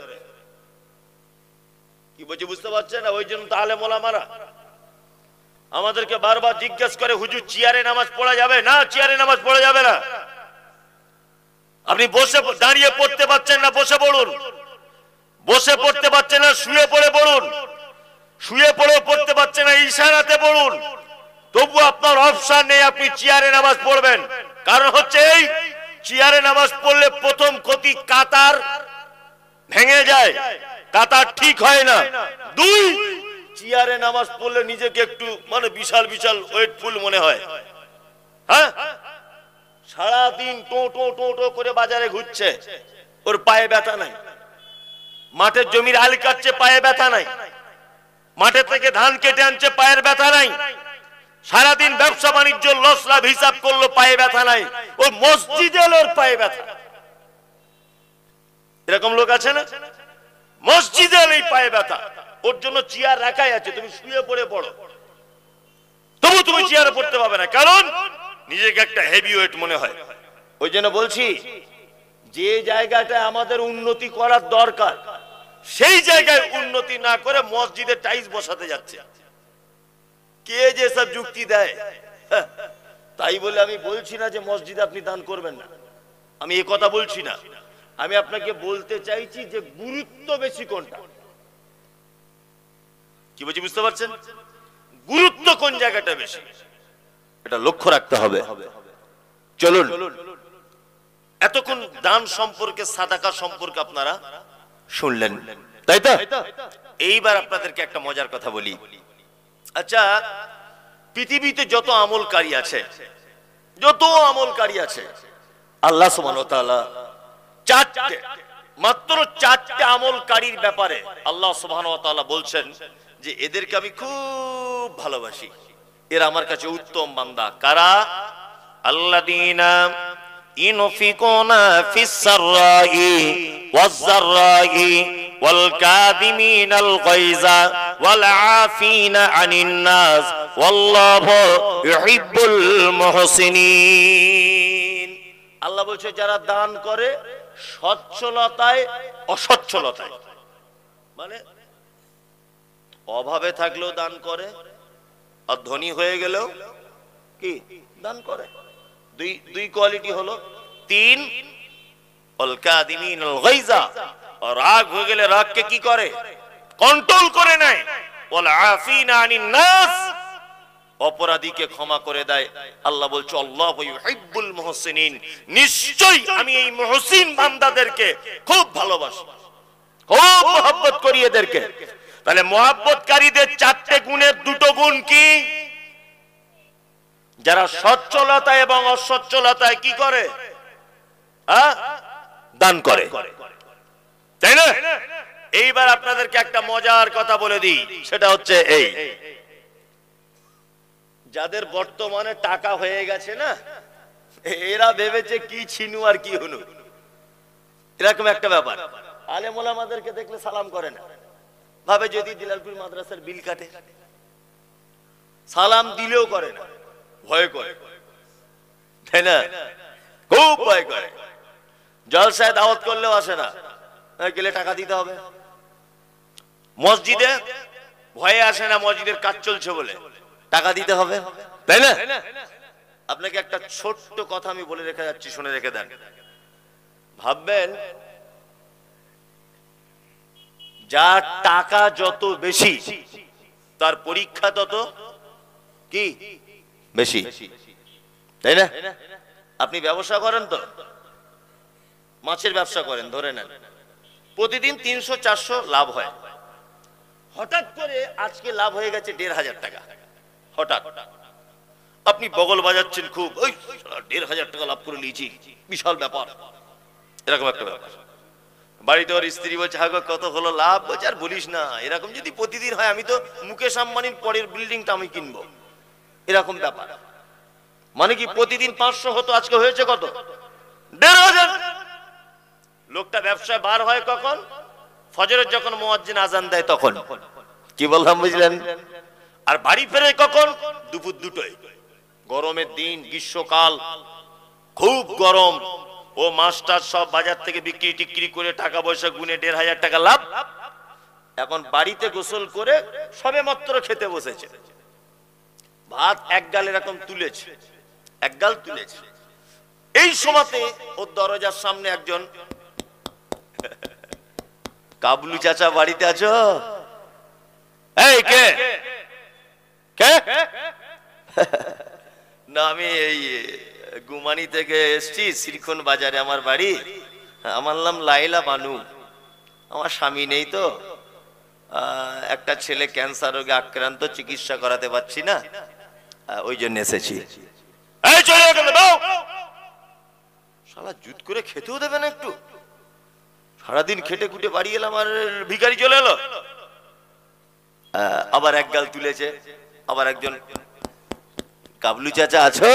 কি বলছি বুঝতে পারছেন না? ওই জন্য তো আলেম ওলামারা আমাদেরকে বারবার জিজ্ঞেস করে, হুজুর চেয়ারে নামাজ পড়া যাবে? না, চেয়ারে নামাজ পড়া যাবে না। আপনি বসে দাঁড়িয়ে পড়তে পারছেন না, বসে পড়ুন। বসে পড়তে পারছেন না, শুয়ে পড়ে পড়ুন। শুয়ে পড়ে পড়তে পারছেন না, ইশারাতে পড়ুন। তবু আপনার অপশন নেই, আপনি চেয়ারে নামাজ পড়বেন। কারণ হচ্ছে এই চেয়ারে নামাজ পড়লে প্রথম ক্ষতি কাতার ভেঙে যায়, কাতার ঠিক হয় না। 2, চেয়ারে নামাজ পড়লে নিজেকে একটু মানে বিশাল বিশাল ওয়েটফুল মনে হয়। হ্যাঁ, সারাদিন টো টো টো টো করে বাজারে ঘুরছে, ওর পায়ে ব্যথা নাই। মাঠের জমির আল কাটছে, পায়ে ব্যথা নাই। মাঠে থেকে ধান কেটে আনছে, পায়ের ব্যথা নাই। সারাদিন ব্যবসা বাণিজ্য লস লাভ হিসাব করলো, পায়ে ব্যথা নাই। ও মসজিদে ওর পায়ে ব্যথা। এরকম লোক আছে না? মসজিদে এই পায়ে ব্যথা, ওর জন্য চেয়ার রাখাই আছে, তুমি শুয়ে পড়ে পড়ো, তবু তুমি চেয়ারে পড়তে পারবে না, কারণ নিজেকে একটা হেভি ওয়েট মনে হয়। ওই জন্য বলছি, যে জায়গাটা আমাদের উন্নতি করার দরকার, সেই জায়গায় উন্নতি না করে মসজিদে টাইলস বসাতে যাচ্ছে। কে যে সব যুক্তি দেয়, তাই বলে আমি বলছি না যে মসজিদে আপনি দান করবেন না, আমি এই কথা বলছি না। আমি আপনাকে বলতে চাইছি যে গুরুত্ব বেশি কোনটা। কি বলছি বুঝতে পারছেন? গুরুত্ব কোন জায়গাটা বেশি, এটা লক্ষ্য রাখতে হবে। চলুন, এতক্ষণ দান সম্পর্কে, সাদাকা সম্পর্কে আপনারা শুনলেন, তাই তো? এইবার আপনাদেরকে একটা মজার কথা বলি। আচ্ছা, পৃথিবীতে যত আমলকারী আছে, যত আমলকারী আছে, আল্লাহ সুবহানাহু ওয়া তাআলা মাত্র 4টে আমলকারীর ব্যাপারে আল্লাহ সুবহানাহু ওয়া তাআলা বলছেন যে এদেরকে আমি খুব ভালোবাসি, এরা আমার কাছে উত্তম বান্দা। কারা? আল্লাযীনা ইনফিকুনা ফিস সাররাই ওয়াজ যাররাই ওয়াল কাযিমিনাল গায়যা ওয়াল আফিনা আনিন নাস ওয়াল্লাহু ইউহিব্বুল মুহসিনিন। আল্লাহ বলছে যারা দান করে সচ্ছলতায় অসচ্ছলতায়, মানে অভাবে থাকলেও দান করে, আর ধনী হয়ে গেলেও কি দান করে। দুই কোয়ালিটি হলো। 3, ওয়াল কাযিমিনাল গায়যা, আর রাগ হয়ে গেলে রাগকে কি করে? কন্ট্রোল করে নেয়। ওয়াল আফিনা আনিন নাস, অপরাধীকে ক্ষমা করে দেয়। আল্লাহ বলছে আল্লাহু ইউহিব্বুল মুহসিনিন, নিশ্চয়ই আমি এই মুহসিন বান্দাদেরকে খুব ভালোবাসি, খুব মহব্বত করি এদেরকে। তাহলে মহব্বতকারীদের 4টে গুণের 2টো গুণ কি? যারা সচ্ছলতা এবং অসচ্ছলতায় কি করে? দান করে, তাই না? এইবার আপনাদেরকে একটা মজার কথা বলে দিই, সেটা হচ্ছে এই, যাদের বর্তমানে টাকা হয়ে গেছে না, এরা ভেবেছে কি ছিনু আর কি হনু, এরকম একটা ব্যাপার। আলেম ওলামাদেরকে দেখলে সালাম করে না, ভাবে যদি দিলালপুর মাদ্রাসার বিল কাটে। সালাম দিলেও করে না, ভয় করে, তাই না? খুব ভয় করে। জলসায় দাওয়াত করলেও আসে না, গেলে টাকা দিতে হবে। মসজিদে ভয়ে আসে না, মসজিদের কাজ চলছে বলে টাকা দিতে হবে, তাই না? আপনাকে একটা ছোট্ট কথা আমি বলে রেখে যাচ্ছি, শুনে রেখে দেন। ভাববেন যার টাকা যত বেশি তার পরীক্ষা তত কি বেশি, তাই না? আপনি ব্যবসা করেন তো, মাছের ব্যবসা করেন, ধরে নেন প্রতিদিন 300-400 লাভ হয়। হঠাৎ করে আজকে লাভ হয়ে গেছে 1500 টাকা। হঠাৎ আপনি বগল বাজাচ্ছেন খুব, ওই 1500 টাকা লাভ করে নিয়েছি, বিশাল ব্যাপার, এরকম একটা ব্যাপার। বাড়িতে ওর স্ত্রী বলছে, হ্যাঁ কত হলো লাভ? বলছে আর বলিস না, এরকম যদি প্রতিদিন হয় আমি তো মুকেশ আম্বানির পরের বিল্ডিংটা আমি কিনবো, এরকম ব্যাপার। মানে কি প্রতিদিন 500 হতো, আজকে হয়েছে কত? 1500। লোকটা ব্যবসায় বার হয় কখন? ফজরের যখন মুয়াজ্জিন আজান দেয় তখন। কি বললাম বুঝলেন? আর বাড়ি ফেরে কখন? দুপুর 2টোয়। গরমের দিন, গ্রীষ্মকাল, খুব গরম। ও মাস্টার সব বাজার থেকে বিক্রি টিক্রি করে টাকা পয়সা গুনে 1500 টাকা লাভ। এখন বাড়িতে গোসল করে সবে মাত্র খেতে বসেছে, ভাত এক গাল এরকম তুলেছে, এক গাল তুলেছে। এই সময়তে ওর দরজার সামনে একজন, কাবলু চাচা বাড়িতে আছো? এই কে কে? না আমি এই গুমানি থেকে এসছি, শ্রীখন বাজারে আমার বাড়ি। আমার নাম লাইলা বানু, আমার স্বামী নেই তো, একটা ছেলে ক্যান্সার রোগে আক্রান্ত, চিকিৎসা করাতে পারছি না, ওই জন্য এসেছি। এই চলে গেল, দাও শালা, জুত করে খেতেও দেবে না একটু? সারাদিন খেটে খুটে বাড়ি এলাম আর ভিখারি চলে এলো। আবার এক গাল তুলেছে। আবার একজন, কাবলু চাচা আছো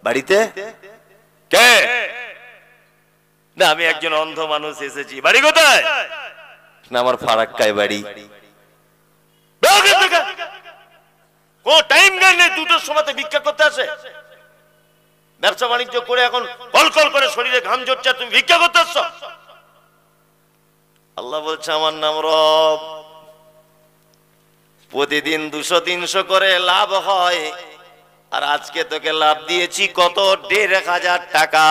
বাড়িতে? কে? না আমি একজন অন্ধ মানুষ এসেছি। বাড়ি কোথায়? না আমার ফারাক্কায় বাড়ি। ও টাইম নেই, 2টোর সময় ভিক্ষা করতে আসে। ব্যবসা বাণিজ্য করে এখন কলকল করে শরীরে ঘাম ঝরছে, তুমি ভিক্ষা করতে আসছো? আল্লাহ বলছে আমার নাম রব, প্রতিদিন 200-300 করে লাভ হয়, আর আজকে তোকে লাভ দিয়েছি কত? 1500 টাকা।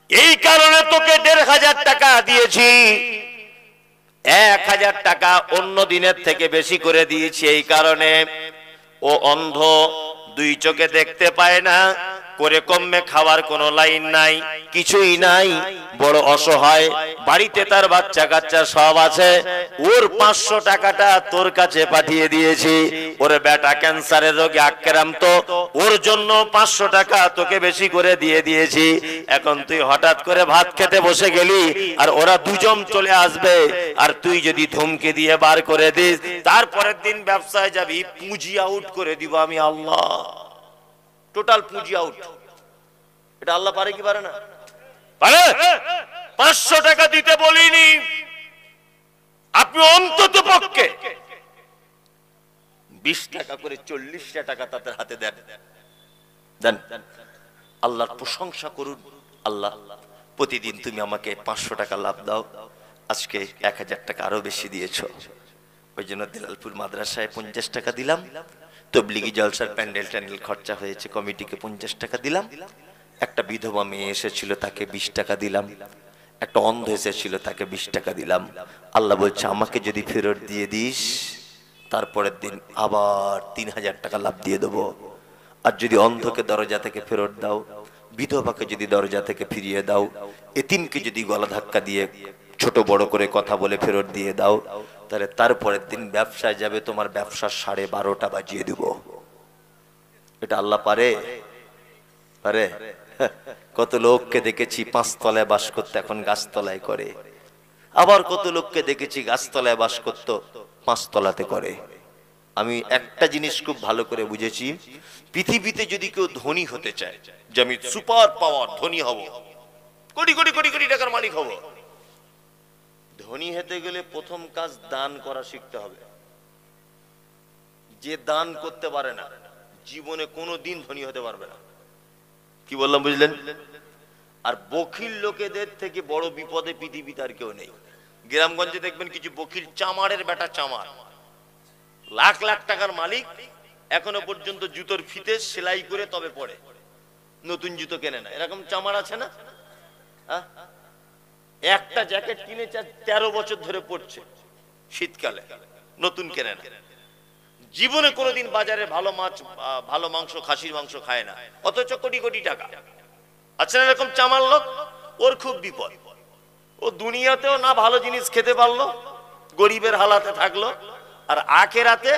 এই কারণে তোকে 1500 টাকা দিয়েছি, 1000 টাকা অন্য দিনের থেকে বেশি করে দিয়েছি। এই কারণে ও অন্ধ, 2 চোখে দেখতে পায় না, করে কমে খাওয়ার কোনো লাইন নাই, কিছুই নাই, বড় অসহায়, বাড়িতে তার বাচ্চা কাচ্চা সব আছে। ওর 500 টাকাটা তোর কাছে পাঠিয়ে দিয়েছি। ওরে বেটা ক্যান্সারের রোগে আক্রান্ত, ওর জন্য 500 টাকা তোকে বেশি করে দিয়ে দিয়েছি। এখন তুই হঠাৎ করে ভাত খেতে বসে গেলি, আর ওরা 2 জন চলে আসবে, আর তুই যদি ধমকে দিয়ে বার করে দিস, তারপরের দিন ব্যবসায় যাবি, পুঁজি আউট করে দিব আমি আল্লাহ, টোটাল পুঁজি আউট। এটা আল্লাহ পারে কি পারে না? পারে। 500 টাকা দিতে বলিনি, আপনি অন্তত পক্ষে 20 টাকা করে 40টা টাকা তাদের হাতে দেন, দেন, আল্লাহর প্রশংসা করুন। আল্লাহ প্রতিদিন তুমি আমাকে 500 টাকা লাভ দাও, আজকে 1000 টাকা আরো বেশি দিয়েছো। ওই জন্য দিলালপুর মাদ্রাসায় 50 টাকা দিলাম, তবলিগি জলসার প্যান্ডেল ট্যান্ডেল খরচা হয়েছে, কমিটিকে 50 টাকা দিলাম, একটা বিধবা মেয়ে এসেছিল তাকে 20 টাকা দিলাম, একটা অন্ধ এসেছিল তাকে 20 টাকা দিলাম। আল্লাহ বলছে আমাকে যদি ফেরত দিয়ে দিস, তারপরের দিন আবার 3000 টাকা লাভ দিয়ে দেবো। আর যদি অন্ধকে দরজা থেকে ফেরত দাও, বিধবাকে যদি দরজা থেকে ফিরিয়ে দাও, এতিমকে যদি গলা ধাক্কা দিয়ে ছোট বড় করে কথা বলে ফেরত দিয়ে দাও, তাহলে তারপরের দিন ব্যবসায় যাবে, তোমার ব্যবসার 12:30 বাজিয়ে দেব। এটা আল্লাহ পারে? পারে। কত লোককে দেখেছি 5 তলায় বাস করতে, এখন গাছতলায় করে। আবার কত লোককে দেখেছি গাছতলায় বাস করত, 5 তলাতে করে। আমি একটা জিনিস খুব ভালো করে বুঝেছি, পৃথিবীতে যদি কেউ ধনী হতে চায়, যে আমি সুপার পাওয়ার ধনী হব, কোটি কোটি কোটি কোটি টাকার মালিক হব, ধনী হতে গেলে প্রথম কাজ দান করা শিখতে হবে। যে দান করতে পারে না, জীবনে কোনোদিন ধনী হতে পারবে না। কি বললাম বুঝলেন? আর বখিল লোকেদের থেকে বড় বিপদে পৃথিবীতে আর কেউ নেই। গ্রামগঞ্জে দেখবেন কিছু বখিল, চামারের বেটা চামার, লাখ লাখ টাকার মালিক, এখনো পর্যন্ত জুতোর ফিতে সেলাই করে তবে পড়ে, নতুন জুতো কেনে না। এরকম চামার আছে না? একটা জ্যাকেট কিনে 13 বছর ধরে পড়ছে, শীতকালে নতুন কেনে না। জীবনে কোনোদিন বাজারে ভালো মাছ, ভালো মাংস, খাসির মাংস খায় না, অথচ কোটি কোটি টাকা। আচ্ছা, এরকম চামার লোক, ওর খুব বিপদ। ও দুনিয়াতেও না ভালো জিনিস খেতে পারলো, গরিবের হালাতে থাকলো, আর আখেরাতে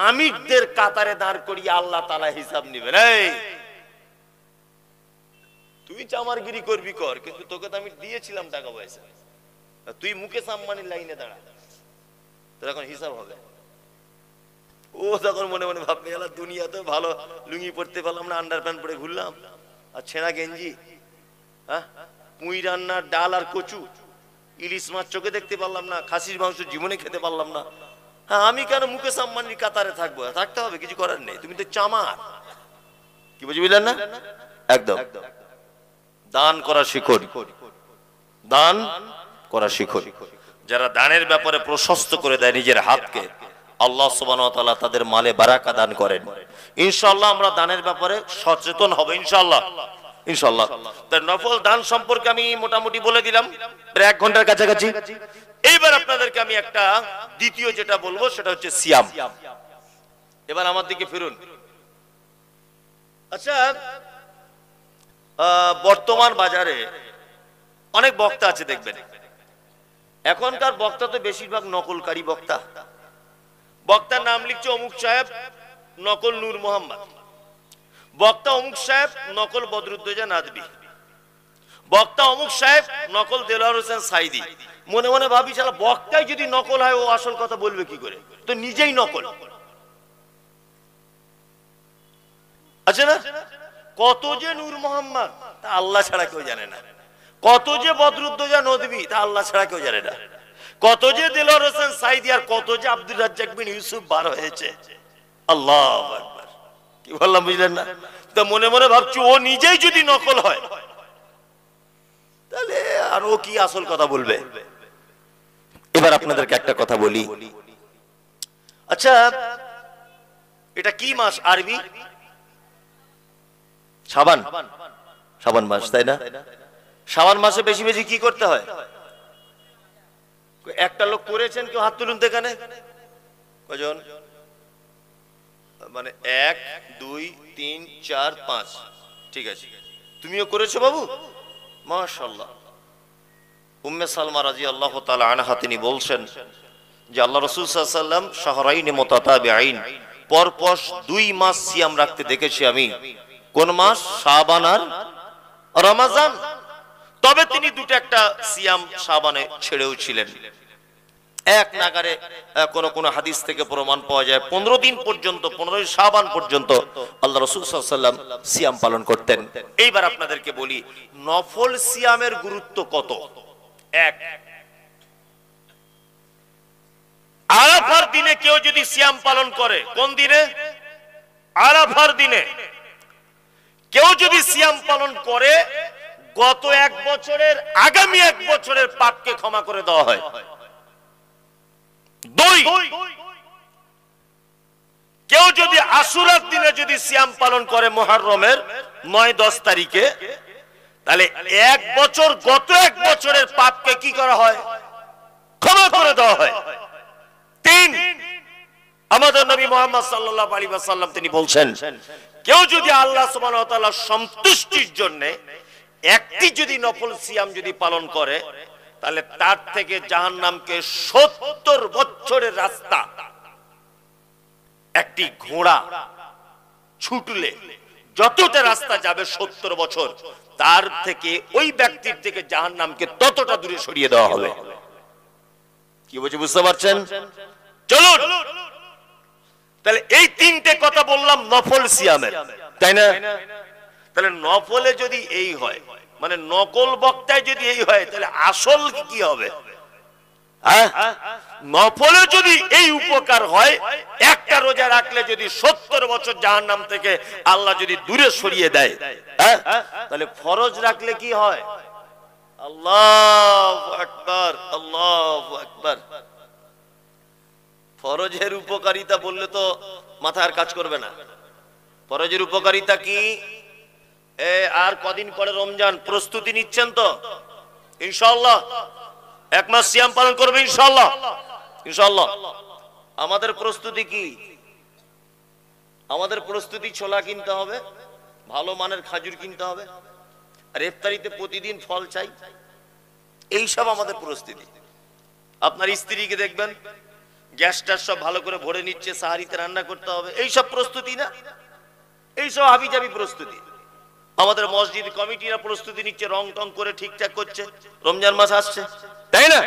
আমিরদের কাতারে দাঁড় করিয়ে আল্লাহ তাআলা হিসাব নেবেন। এই তুই চামারগিরি করবি কর, কিন্তু তোকে তো আমি দিয়েছিলাম টাকা পয়সা, তুই মুকেশ আম্বানির লাইনে দাঁড়া, তোর এখন হিসাব হবে। ও তখন মনে মনে ভাববে, এলা দুনিয়াতে ভালো লুঙ্গি পড়তে পারলাম না, আন্ডার প্যান্ট পরে ঘুরলাম, আর ছেঁড়া গেঞ্জি, পুঁই রান্নার ডাল আর কচু, ইলিশ মাছ চোখে দেখতে পারলাম না, খাসির মাংস জীবনে খেতে পারলাম না, হ্যাঁ আমি কেন মুকেশ আম্বানির কাতারে থাকবো? থাকতে হবে, কিছু করার নেই, তুমি তো চামার। কি বুঝলেন না? একদম। দান করা শিখুন, দান করা শিখুন। যারা দানের ব্যাপারে প্রশস্ত করে দেয় নিজের হাতকে, আল্লাহ সুবহানাহু ওয়া তাআলা তাদের মালে বারাকা দান করেন। ইনশাআল্লাহ আমরা দানের ব্যাপারে সচেতন হব, ইনশাআল্লাহ ইনশাআল্লাহ। তার নফল দান সম্পর্কে আমি মোটামুটি বলে দিলাম, প্রায় 1 ঘন্টার কাছাকাছি। এইবার আপনাদেরকে আমি একটা দ্বিতীয় যেটা বলবো সেটা হচ্ছে সিয়াম। এবার আমার দিকে ফিরুন। আচ্ছা, বর্তমান বাজারে অনেক বক্তা আছে দেখবেন, এখনকার বক্তা তো বেশিরভাগ নকলকারী বক্তা। বক্তার নাম লিখছে অমুক সাহেব, নকল নূর মোহাম্মদ, বক্তা অমুক সাহেব নকল বদরুদ্দোজা নাদবি, বক্তা অমুক সাহেব নকল দেলোয়ার হোসেন সাইদি। মনে মনে ভাবি, শালা বক্তাই যদি নকল হয়, ও আসল কথা বলবে কি করে? তো নিজেই নকল। আচ্ছা না, কত যে নূর মোহাম্মদ তা আল্লাহ ছাড়া কেউ জানে না, কত যে বদরুদ্দোজা নদবী তা আল্লাহ ছাড়া কেউ জানে না, কত যে দেলোয়ার হোসেন সাইদি আর কত যে আব্দুর রাজ্জাক বিন ইউসুফ বার হয়েছে। আল্লাহু আকবার। কি বললাম বুঝলেন না? তো মনে মনে ভাবছি, ও নিজেই যদি নকল হয়, তাহলে আর ও কি আসল কথা বলবে? এবার আপনাদেরকে একটা কথা বলি। আচ্ছা, এটা কি মাস আরবি? শাবান। শাবান মাস, তাই না? শাবান মাসে বেশি বেশি কি করতে হয়? একটা লোক করেছেন, কেউ হাত তুলুন তো এখানে। কজন? মানে 1 2 3 4 5। ঠিক আছে, তুমিও করেছো বাবু, মাশাআল্লাহ। উম্মে সালমা রাদিয়াল্লাহু তাআলা আনহা তিনি বলছেন যে আল্লাহ রাসূল সাল্লাল্লাহু আলাইহি ওয়াসাল্লাম শাহরাইন মুতাতাবিআইন, পরপর 2 মাস সিয়াম রাখতে দেখেছি আমি। কোন মাস? শাবান আর রমজান। তবে তিনি দুটো একটা সিয়াম শাবানে ছেড়েও ছিলেন। এক নাগারে কোন কোন হাদিস থেকে প্রমাণ পাওয়া যায় 15 দিন পর্যন্ত, 15 শাবান পর্যন্ত আল্লাহ রাসূল সাল্লাল্লাহু আলাইহি ওয়াসাল্লাম সিয়াম পালন করতেন। এইবার আপনাদেরকে বলি, নফল সিয়ামের গুরুত্ব কত। এক, আরাফার দিনে কেউ যদি সিয়াম পালন করে, কোন দিনে? আরাফার দিনে কেউ যদি সিয়াম পালন করে, গত 1 বছরের, আগামী 1 বছরের পাপকে ক্ষমা করে দেওয়া হয়। 2, কেউ যদি আশুরার দিনে যদি সিয়াম পালন করে মুহররমের 9-10 তারিখে, তাহলে 1 বছর, গত 1 বছরের পাপকে কি করা হয়? ক্ষমা করে দেওয়া হয়। 3, আমাদের নবী মুহাম্মদ সাল্লাল্লাহু আলাইহি ওয়াসাল্লাম তিনি বলছেন, কেউ যদি আল্লাহ সুবহানাহু ওয়া তাআলার সন্তুষ্টির জন্য একটি যদি নফল সিয়াম যদি পালন করে, তাহলে তার থেকে জাহান্নামকে 70 বছরের রাস্তা একটি ঘোড়া ছুটলে যতটা রাস্তা যাবে 70 বছর, তার থেকে ওই ব্যক্তির থেকে জাহান্নামকে ততটা দূরে সরিয়ে দেওয়া হবে। কি বলছি বুঝতে পারছেন? চলুন তাহলে এই তিনটে কথা বললাম নফল সিয়ামের, তাই না? তাহলে নফলে যদি এই হয়, মানে নকল বক্তায় যদি এই হয়, তাহলে আসল কি হবে? নফলে যদি এই উপকার হয়, একটা রোজা রাখলে যদি 70 বছর জাহান্নাম থেকে আল্লাহ যদি দূরে সরিয়ে দেয়, তাহলে ফরজ রাখলে কি হয়? আল্লাহু আকবার, আল্লাহু আকবার। ফরজের উপকারিতা বললে তো মাথার কাজ করবে না। ফরজের উপকারিতা কি? আর কদিন পরে রমজান, প্রস্তুতি নিচ্ছেন তো ইনশাআল্লাহ? 1 মাস সিয়াম পালন করবে ইনশাআল্লাহ? ইনশাআল্লাহ। আমাদের প্রস্তুতি কি? আমাদের প্রস্তুতি ছোলা কিনতে হবে, ভালো মানের খাজুর কিনতে হবে, আর ইফতারিতে প্রতিদিন ফল চাই, এই সব আমাদের প্রস্তুতি। আপনার স্ত্রীকে দেখবেন গ্যাসটা সব ভালো করে ভরে নিচ্ছে, সাহারিতে রান্না করতে হবে, এই সব প্রস্তুতি না? এই সব হাবিজাবি প্রস্তুতি। আমাদের মসজিদ কমিটিরা প্রস্তুতি নিচ্ছে, রং টং করে ঠিকঠাক করছে, রমজান মাস আসছে, তাই না?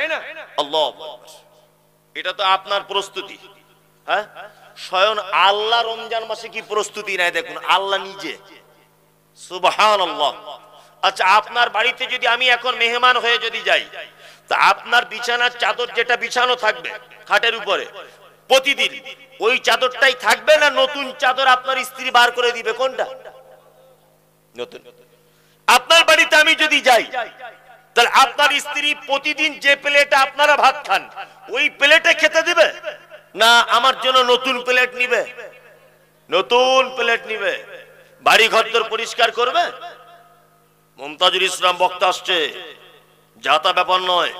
আল্লাহু আকবার। এটা তো আপনার প্রস্তুতি। হ্যাঁ, স্বয়ং আল্লাহ রমজান মাসে কি প্রস্তুতি নেয় দেখুন, আল্লাহ নিজে। সুবহানাল্লাহ। আচ্ছা, আপনার বাড়িতে যদি আমি এখন মেহমান হয়ে যদি যাই, তা আপনার বিছানার চাদর যেটা বিছানো থাকবে খাটের উপরে প্রতিদিন, ওই চাদরটাই থাকবে না নতুন চাদর আপনার স্ত্রী বার করে দিবে? কোনটা নতুন? আপনার বাড়িতে আমি যদি যাই, তাহলে আপনার স্ত্রী প্রতিদিন যে প্লেটে আপনারা ভাত খান ওই প্লেটে খেতে দিবে না আমার জন্য নতুন প্লেট নিবে? নতুন প্লেট নিবে। বাড়ি ঘর তোর পরিষ্কার করবে। মুমতাজুল ইসলাম বক্তা আসছে, যাতা ব্যাপার নয়।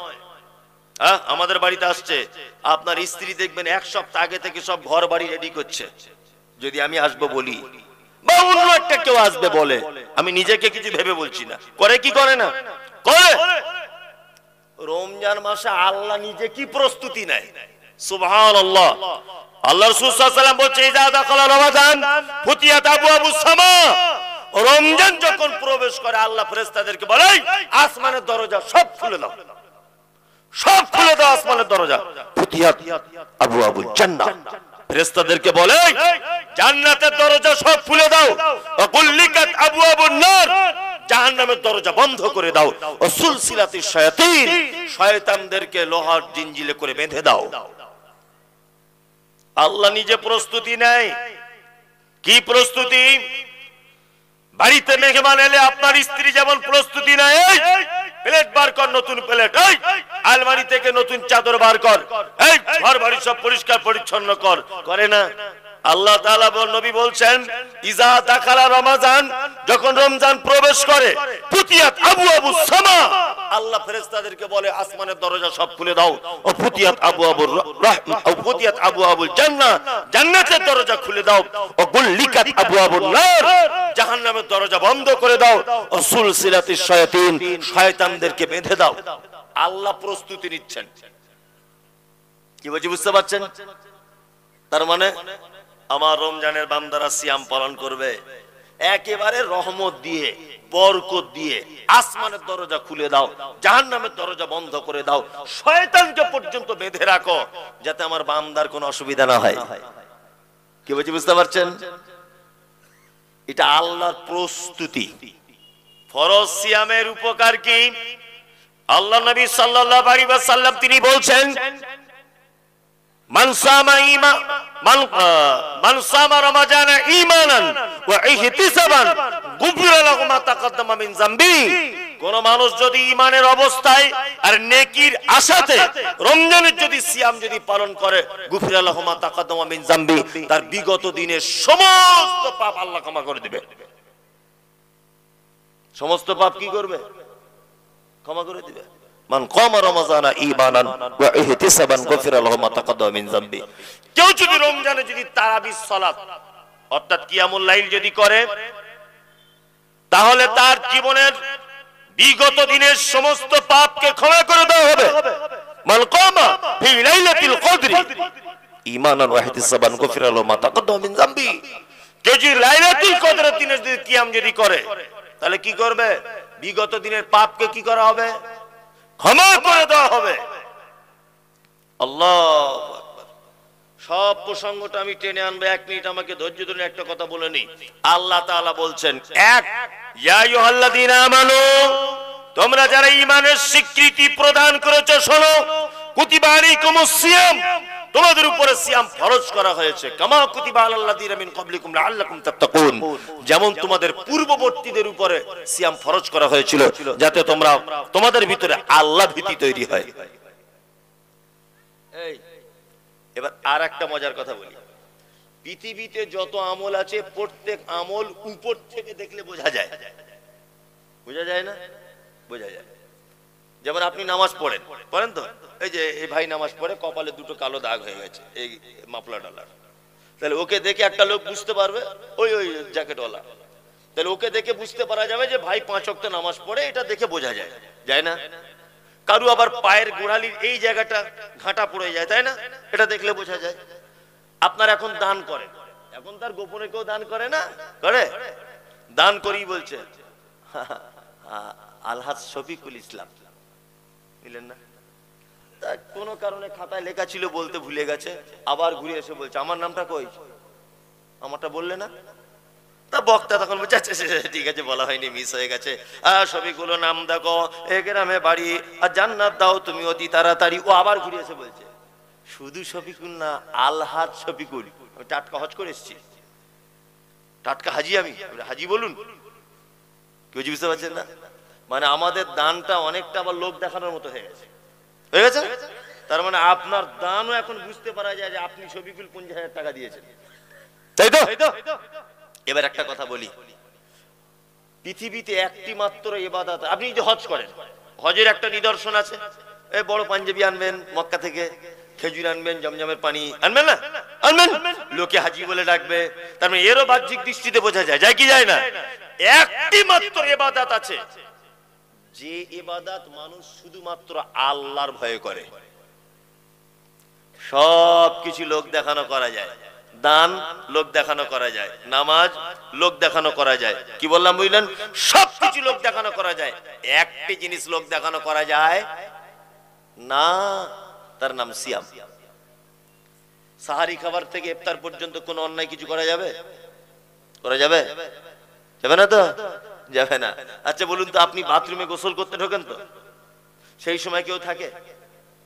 হ্যাঁ, আমাদের বাড়িতে আসছে, আপনার স্ত্রী দেখবেন 1 সপ্তাহ আগে থেকে সব ঘর বাড়ি রেডি করছে। যদি আমি আসবো বলি বা অন্য একটা কেউ আসবে বলে, আমি নিজেকে কিছু ভেবে বলছি না, করে কি করে না? করে। রমজান মাসে আল্লাহ নিজে কি প্রস্তুতি নেয়! সুবহানাল্লাহ। আল্লাহ রাসূল সাল্লাল্লাহু আলাইহি ওয়াসাল্লাম বলছে, ইযা দাখালা রমাদান ফুতিয়াত আবওয়াবুস সামা। রমজান যখন প্রবেশ করে আল্লাহ ফেরেশতাদেরকে বলে, আসমানের দরজা সব খুলে দাও, সব খুলে দাও আসমানের দরজা। ফুতিয়াত আবওয়াবুল জান্নাহ। ফেরেশতাদেরকে বলে, জান্নাতের দরজা সব খুলে দাও। ওয়া কুল্লিকাত আবওয়াবুন নার। জাহান্নামের দরজা বন্ধ করে দাও। ও সুলসিলাতিশ শায়াতিন। শয়তানদেরকে লোহার জিঞ্জিলে করে বেঁধে দাও। আল্লাহ নিজে প্রস্তুতি নেয়। কি প্রস্তুতি? বাড়িতে মেহমান এলে আপনার স্ত্রী যেমন প্রস্তুতি নেয়, এই প্লেট বার কর, নতুন প্লেট, এই আলমারি থেকে নতুন চাদর বার কর, এই ঘর বাড়ি সব পরিষ্কার পরিচ্ছন্ন কর, করে না? আল্লাহ তাআলা নবী বলছেন, ইজা দাখালা রমাজান, যখন রমজান প্রবেশ করে, ফুতিয়াত আবওয়াবুস সামা। আল্লাহ ফেরেশতাদেরকে বলে, আসমানের দরজা সব খুলে দাও। ও ফুতিয়াত আবওয়াবুর রাহমা, ও ফুতিয়াত আবওয়াবুল জান্নাহ। জান্নাতের দরজা খুলে দাও। ও গুল্লিকাত আবওয়াবুন নার। জাহান্নামের দরজা বন্ধ করে দাও। ও সুলসিলাতিশ শায়াতিন। শয়তানদেরকে বেঁধে দাও। আল্লাহ প্রস্তুতি নিচ্ছেন। কি বলছি বুঝতে পারছেন? তার মানে আমার রমজানের বান্দারা সিয়াম পালন করবে, একেবারে রহমত দিয়ে, বরকত দিয়ে আসমানের দরজা খুলে দাও, জাহান্নামের দরজা বন্ধ করে দাও, শয়তানকে পর্যন্ত বেঁধে রাখো, যাতে আমার বান্দার কোনো অসুবিধা না হয়। কি বলছি বুঝতে পারছেন? এটা আল্লাহর প্রস্তুতি। ফরজ সিয়ামের উপকার কি? আল্লাহ নবী সাল্লাল্লাহু আলাইহি ওয়াসাল্লাম তিনি বলছেন, মান সামা রমাজানা ঈমানান ওয়া ইহতিসাবান গুফিরা লাহু মা তাকাদ্দামা মিন যামবি। কোন মানুষ যদি ঈমানের অবস্থায় আর নেকির আশাতে রমজানের যদি সিয়াম যদি পালন করে, গুফিরা লাহু মা তাকাদ্দামা মিন যামবি, তার বিগত দিনের সমস্ত পাপ আল্লাহ ক্ষমা করে দিবে। সমস্ত পাপ কি করবে? ক্ষমা করে দিবে। মান কামা রমাজানা ঈমানান ওয়া ইহতিসাবান গুফিরা লাহু মা তাকাদ্দামা মিন যামবি। কেউ যদি রমজানে যদি তারাবির সালাত অর্থাৎ কিয়ামুল লাইল যদি করে, তাহলে তার জীবনের বিগত দিনের সমস্ত পাপকে ক্ষমা করে দেওয়া হবে। মান কামা ফি লাইলাতিল কদরি ঈমানান ওয়া ইহতিসাবান গুফিরা লাহু মা তাকাদ্দামা মিন যামবি। কেউ যদি লাইলাতুল কদরের দিনে যদি কিয়াম যদি করে, তাহলে কি করবে? বিগত দিনের পাপকে কি করা হবে? ক্ষমা করে দেওয়া হবে। আল্লাহু আকবার। সব প্রসঙ্গটা আমি টেনে আনবো, 1 মিনিট আমাকে ধৈর্য ধরে একটা কথা বলে নি। আল্লাহ তাআলা বলছেন, এক, ইয়া আইয়ুহাল্লাযীনা আমানু, তোমরা যারা ঈমানের স্বীকৃতি প্রদান করেছো শোনো, কুতিবা আলাইকুমুস সিয়াম, তোমাদের উপরে সিয়াম ফরজ করা হয়েছে, কামা কুতিবা আলাল্লাযীনা মিন ক্বাবলিকুম লাআল্লাকুম তাত্তাকুন, যেমন তোমাদের পূর্ববর্তীদের উপরে সিয়াম ফরজ করা হয়েছিল যাতে তোমরা তোমাদের ভিতরে আল্লাহ ভীতি তৈরি হয়। এই এবার আর একটা মজার কথা বলি, পৃথিবীতে যত আমল আছে প্রত্যেক আমল উপর থেকে দেখলে বোঝা যায়, বোঝা যায় না? বোঝা যায়। যেমন আপনি নামাজ পড়েন তো, এই যে এই ভাই নামাজ পড়ে, কপালে দুটো কালো দাগ হয়ে গেছে এই মাফলা ডালার, তাহলে ওকে দেখে একটা লোক বুঝতে পারবে, ওই জ্যাকেটওয়ালা, তাহলে ওকে দেখে বুঝতে পারা যাবে যে ভাই 5 ওয়াক্ত নামাজ পড়ে, এটা দেখে বোঝা যায়, যায় না? কারু আবার পায়ের গোড়ালির এই জায়গাটা ঘাটা পড়ে যায়, তাই না? এটা দেখলে বোঝা যায়। আপনার এখন দান করেন, এখন তার গোপনে কেউ দান করে না, করে? দান করি বলছে আলহাজ শফিকুল ইসলাম, বুঝলেন না? তা কোনো কারণে খাতায় লেখা ছিল, বলতে ভুলে গেছে, আবার ঘুরে এসে বলছে আমার নামটা কই, আমারটা বললে না? তা বক্তা তখন বলছে আচ্ছা ঠিক আছে, বলা হয়নি, মিস হয়ে গেছে। শফিকুল নাম দেখো, এ গ্রামে বাড়ি, আর জান্নাত দাও তুমি অতি তাড়াতাড়ি। ও আবার ঘুরে এসে বলছে শুধু শফিকুল না, আলহাজ শফিকুল। আমি টাটকা হজ করে এসেছি, টাটকা হাজি, আমি হাজি বলুন, কেউ বুঝতে পারছেন না? মানে আমাদের দানটা অনেকটা আবার লোক দেখানোর মতো হয়ে গেছে, হয়ে গেছে। তার মানে আপনার দানও এখন বুঝতে পারা যায় যে আপনি শফিকুল 50,000 টাকা দিয়েছেন, তাই তো? এবার একটা কথা বলি, পৃথিবীতে একটি মাত্র ইবাদত, আপনি যে হজ করেন, হজের একটা নিদর্শন আছে, এই বড় পাঞ্জাবি আনবেন মক্কা থেকে, খেজুর আনবেন, জমজমের পানি আনবেন না, আনবেন, লোকে হাজি বলে ডাকবে, তার মানে এরও বাহ্যিক দৃষ্টিতে বোঝা যায়, যায় কি যায় না? একটি মাত্র ইবাদত আছে, যে ইবাদত মানুষ শুধুমাত্র আল্লাহর ভয়ে করে। সব কিছু লোক দেখানো করা যায়, দান লোক দেখানো করা যায়, নামাজ লোক দেখানো করা যায়, কি বললাম বুঝলেন? সবকিছু লোক দেখানো করা যায়, একটি জিনিস লোক দেখানো করা যায় না, তার নাম সিয়াম। সাহারি খাবার থেকে ইফতার পর্যন্ত কোন অন্যায় কিছু করা যাবে? করা যাবে? যাবে না তো? যাবে না। আচ্ছা বলুন তো, আপনি বাথরুমে গোসল করতে ঢোকেন তো, সেই সময় কেউ থাকে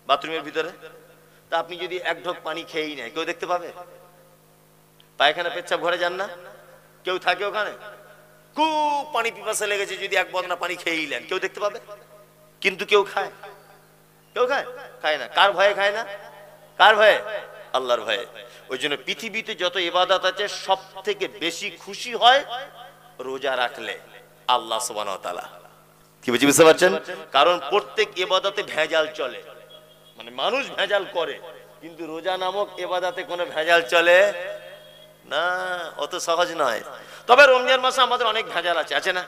বাথরুমের ভিতরে? তা আপনি যদি এক ঢোক পানি খেয়েই নেয়, কেউ দেখতে পাবে? পায়খানা পেচ্ছাপ ঘরে যান না, কেউ থাকে ওখানে? খুব পানি পিপাসা লেগেছে, যদি এক বদনা পানি খেয়েই নেন, কেউ দেখতে পাবে? কিন্তু কেউ খায়? কেউ খায়? খায় না। কার ভয়ে খায় না? কার ভয়ে? আল্লাহর ভয়ে। ওই জন্য পৃথিবীতে যত ইবাদত আছে সব থেকে বেশি খুশি হয় রোজা রাখলে আল্লাহ সুবহানাহু ওয়া তাআলা। কি বুঝতে পারছেন? কারণ প্রত্যেক ইবাদতে ভেজাল চলে, মানে মানুষ ভেজাল করে, কিন্তু রোজা নামক ইবাদতে কোনো ভেজাল চলে না, অত সহজ নয়। তবে রমজান মাসে আমাদের অনেক ভেজাল আছে, আছে না?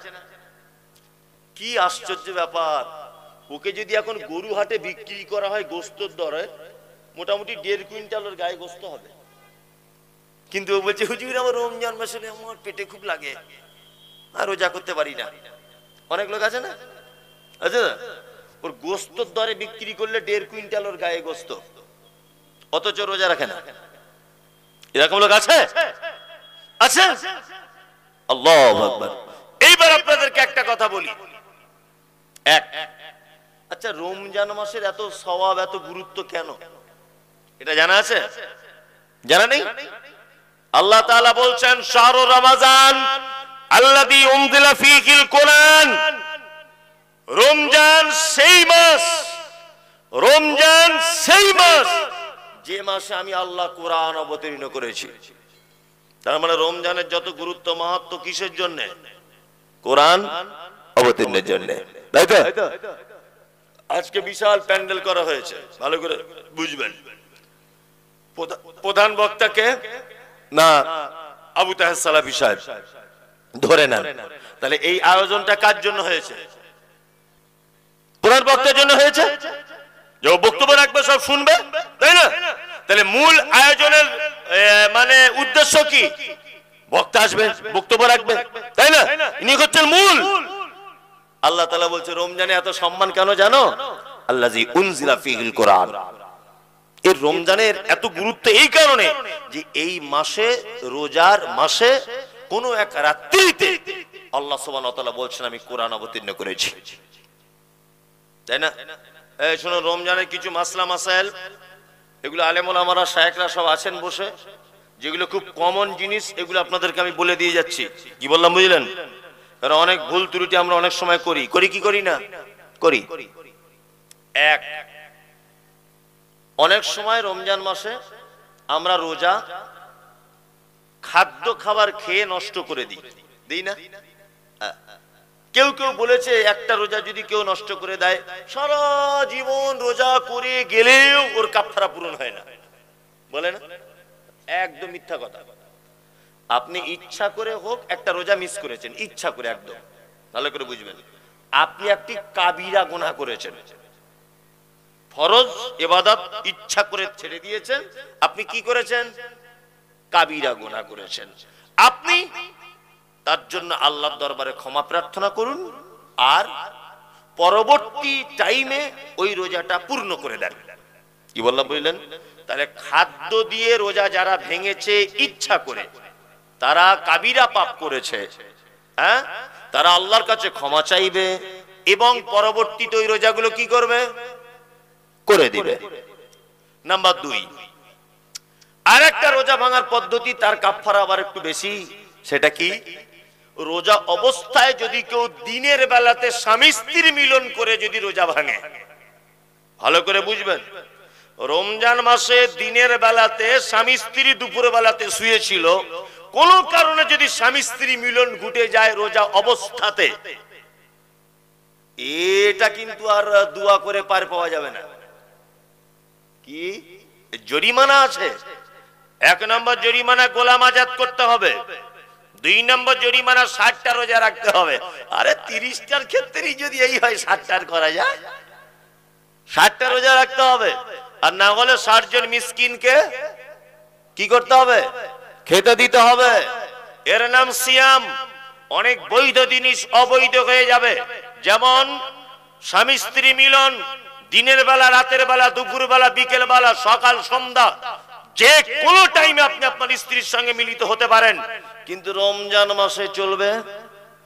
কি আশ্চর্য ব্যাপার, ওকে যদি এখন গরু হাটে বিক্রি করা হয় গোশতের দরে, মোটামুটি 1.5 কুইন্টালের গায়ে গোশত হবে, কিন্তু ও বলছে হুজুর আমার রমজান মাসে আমার পেটে খুব লাগে আর রোজা করতে পারি না। অনেক লোক আছে না, আছে না? ওর গোশতের দরে বিক্রি করলে 1.5 কুইন্টালের গায়ে গোশত, অথচ রোজা রাখে না। এরকম লোক আছে? আছে? আল্লাহু আকবার। এইবার আপনাদেরকে একটা কথা বলি, আচ্ছা রমজান মাসের এত সওয়াব, এত গুরুত্ব কেন, এটা জানা আছে? জানা নেই? আল্লাহ তাআলা বলছেন শাহরু রমাজান আল্লাযী উনজিলা ফীহিল কুরআন, রমজান সেই মাস, রমজান সেই মাস যে মাসে আমি আল্লাহ কোরআন অবতীর্ণ করেছি। তার মানে রমজানের যত গুরুত্ব মাহাত্ম্য কিসের জন্য? কোরআন অবতীর্ণের জন্য, তাই তো? আজকে বিশাল প্যান্ডেল করা হয়েছে, ভালো করে বুঝবেন। প্রধান বক্তাকে না আবু তাহের সালাফি সাহেব ধরে নেন, তাহলে এই আয়োজনটা কার জন্য হয়েছে? প্রধান বক্তার জন্য হয়েছে, যে বক্তব্য রাখবে সব শুনবে, তাই না? তাহলে মূল আয়োজনের মানে উদ্দেশ্য কি? বক্তা আসবে, বক্তব্য রাখবে, তাই না? ইনি হচ্ছেন মূল। আল্লাহ তাআলা বলছে রমজানে এত সম্মান কেন জানো? আল্লাযী উনজিলা ফীহিল কুরআন, এই রমজানের এত গুরুত্ব এই কারণে যে এই মাসে, রোজার মাসে কোন এক রাত্রিতে আল্লাহ সুবহানাহু ওয়া তাআলা বলছেন আমি কোরআন অবতীর্ণ করেছি, তাই না? এই শোনো, রমজানের কিছু মাসলা মাসাইল, এগুলো আলেম ওলামারা শায়েখরা সব আছেন বসে, যেগুলো খুব কমন জিনিস, এগুলো আপনাদেরকে আমি বলে দিয়ে যাচ্ছি। কি বললাম বুঝলেন? কারণ অনেক ভুল ত্রুটি আমরা অনেক সময় করি কি করি না করি। এক, অনেক সময় রমজান মাসে আমরা রোজা খাদ্য খাবার খেয়ে নষ্ট করে দিই না? কেউ কেউ বলেছে একটা রোজা যদি কেউ নষ্ট করে দেয়, সারা জীবন রোজা করে গেলেও ওর কাফারা পূরণ হয় না, বলে না? একদম মিথ্যা কথা। আপনি ইচ্ছা করে হোক একটা রোজা মিস করেছেন, ইচ্ছা করে, একদম ভালো করে বুঝবেন, আপনি একটি কাবিরা গুনাহ করেছেন। ফরজ ইবাদত ইচ্ছা করে ছেড়ে দিয়েছেন, আপনি কি করেছেন? কাবিরা গুনাহ করেছেন। আপনি তার জন্য আল্লাহর দরবারে ক্ষমা প্রার্থনা করুন, আর পরবর্তী টাইমে ওই রোজাটা পূর্ণ করে দেন। কি বললাম বুঝলেন? তাহলে খাদ্য দিয়ে রোজা যারা ভেঙেছে ইচ্ছা করে, তারা কাবিরা পাপ করেছে, হ্যাঁ, তারা আল্লাহর কাছে ক্ষমা চাইবে এবং পরবর্তীতে ওই রোজাগুলো কি করবে? করে দিবে। নাম্বার 2, আর একটা রোজা ভাঙার পদ্ধতি, তার কাফারা আবার একটু বেশি। সেটা কি? রোজা অবস্থায় যদি কেউ দিনের বেলাতে স্বামী স্ত্রীর মিলন করে যদি রোজা ভাঙে, ভালো করে বুঝবেন, রমজান মাসে দিনের বেলাতে স্বামী স্ত্রী দুপুর বেলাতে শুয়েছিল, কোন কারণে যদি স্বামী স্ত্রী মিলন ঘটে যায় রোজা অবস্থাতে, এটা কিন্তু আর দোয়া করে পার পাওয়া যাবে না। কি জরিমানা আছে? 1 নম্বর জরিমানা গোলাম আজাদ করতে হবে, 2 নম্বর জরিমানা 60টা রোজা রাখতে হবে। আরে 30টার ক্ষেত্রেই যদি এই হয় 60টার করা যায়, 60টা রোজা রাখতে হবে। আর না হলে 60 জন মিসকিনকে কি করতে হবে? খেতে দিতে হবে। এর নাম সিয়াম। অনেক বৈধ জিনিস অবৈধ হয়ে যাবে, যেমন স্বামী স্ত্রী মিলন দিনের বেলা, রাতের বেলা, দুপুর বেলা, বিকেল বেলা, সকাল সন্ধ্যা, যে কোনো টাইমে আপনি আপনার স্ত্রীর সঙ্গে মিলিত হতে পারেন, কিন্তু রমজান মাসে চলবে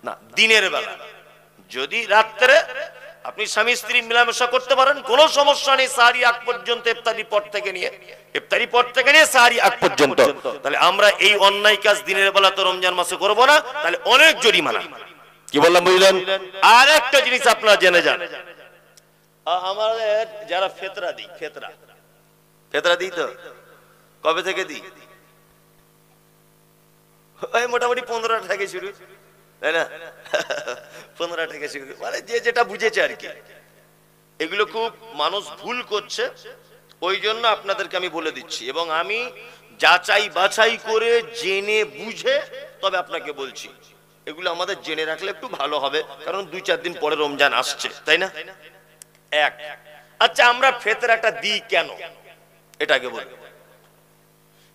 না দিনের বেলা। যদি রাত্রে আপনি স্বামী স্ত্রী মিলামেশা করতে পারেন, কোনো সমস্যা নেই, সাহারি আগ পর্যন্ত, ইফতারি পর থেকে নিয়ে সাহারি আগ পর্যন্ত। তাহলে আমরা এই অন্যায় কাজ দিনের বেলা তো রমজান মাসে করব না, তাহলে অনেক জরিমানা। কি বললাম বুঝলেন? আর একটা জিনিস আপনারা জেনে যান, আমাদের যারা ফেতরা দিই, ফেতরা দিই তো কবে থেকে দিই? ওই মোটামুটি 15টা থেকে শুরু, তাই না? 15টা থেকে শুরু, মানে যে যেটা বুঝেছে আর কি। এগুলো খুব মানুষ ভুল করছে, ওই জন্য আপনাদেরকে আমি বলে দিচ্ছি, এবং আমি যাচাই বাছাই করে জেনে বুঝে তবে আপনাকে বলছি। এগুলো আমাদের জেনে রাখলে একটু ভালো হবে, কারণ 2-4 দিন পরে রমজান আসছে, তাই না? এক, আচ্ছা আমরা ফেতরাটা দিই কেন? এটাকে বলি।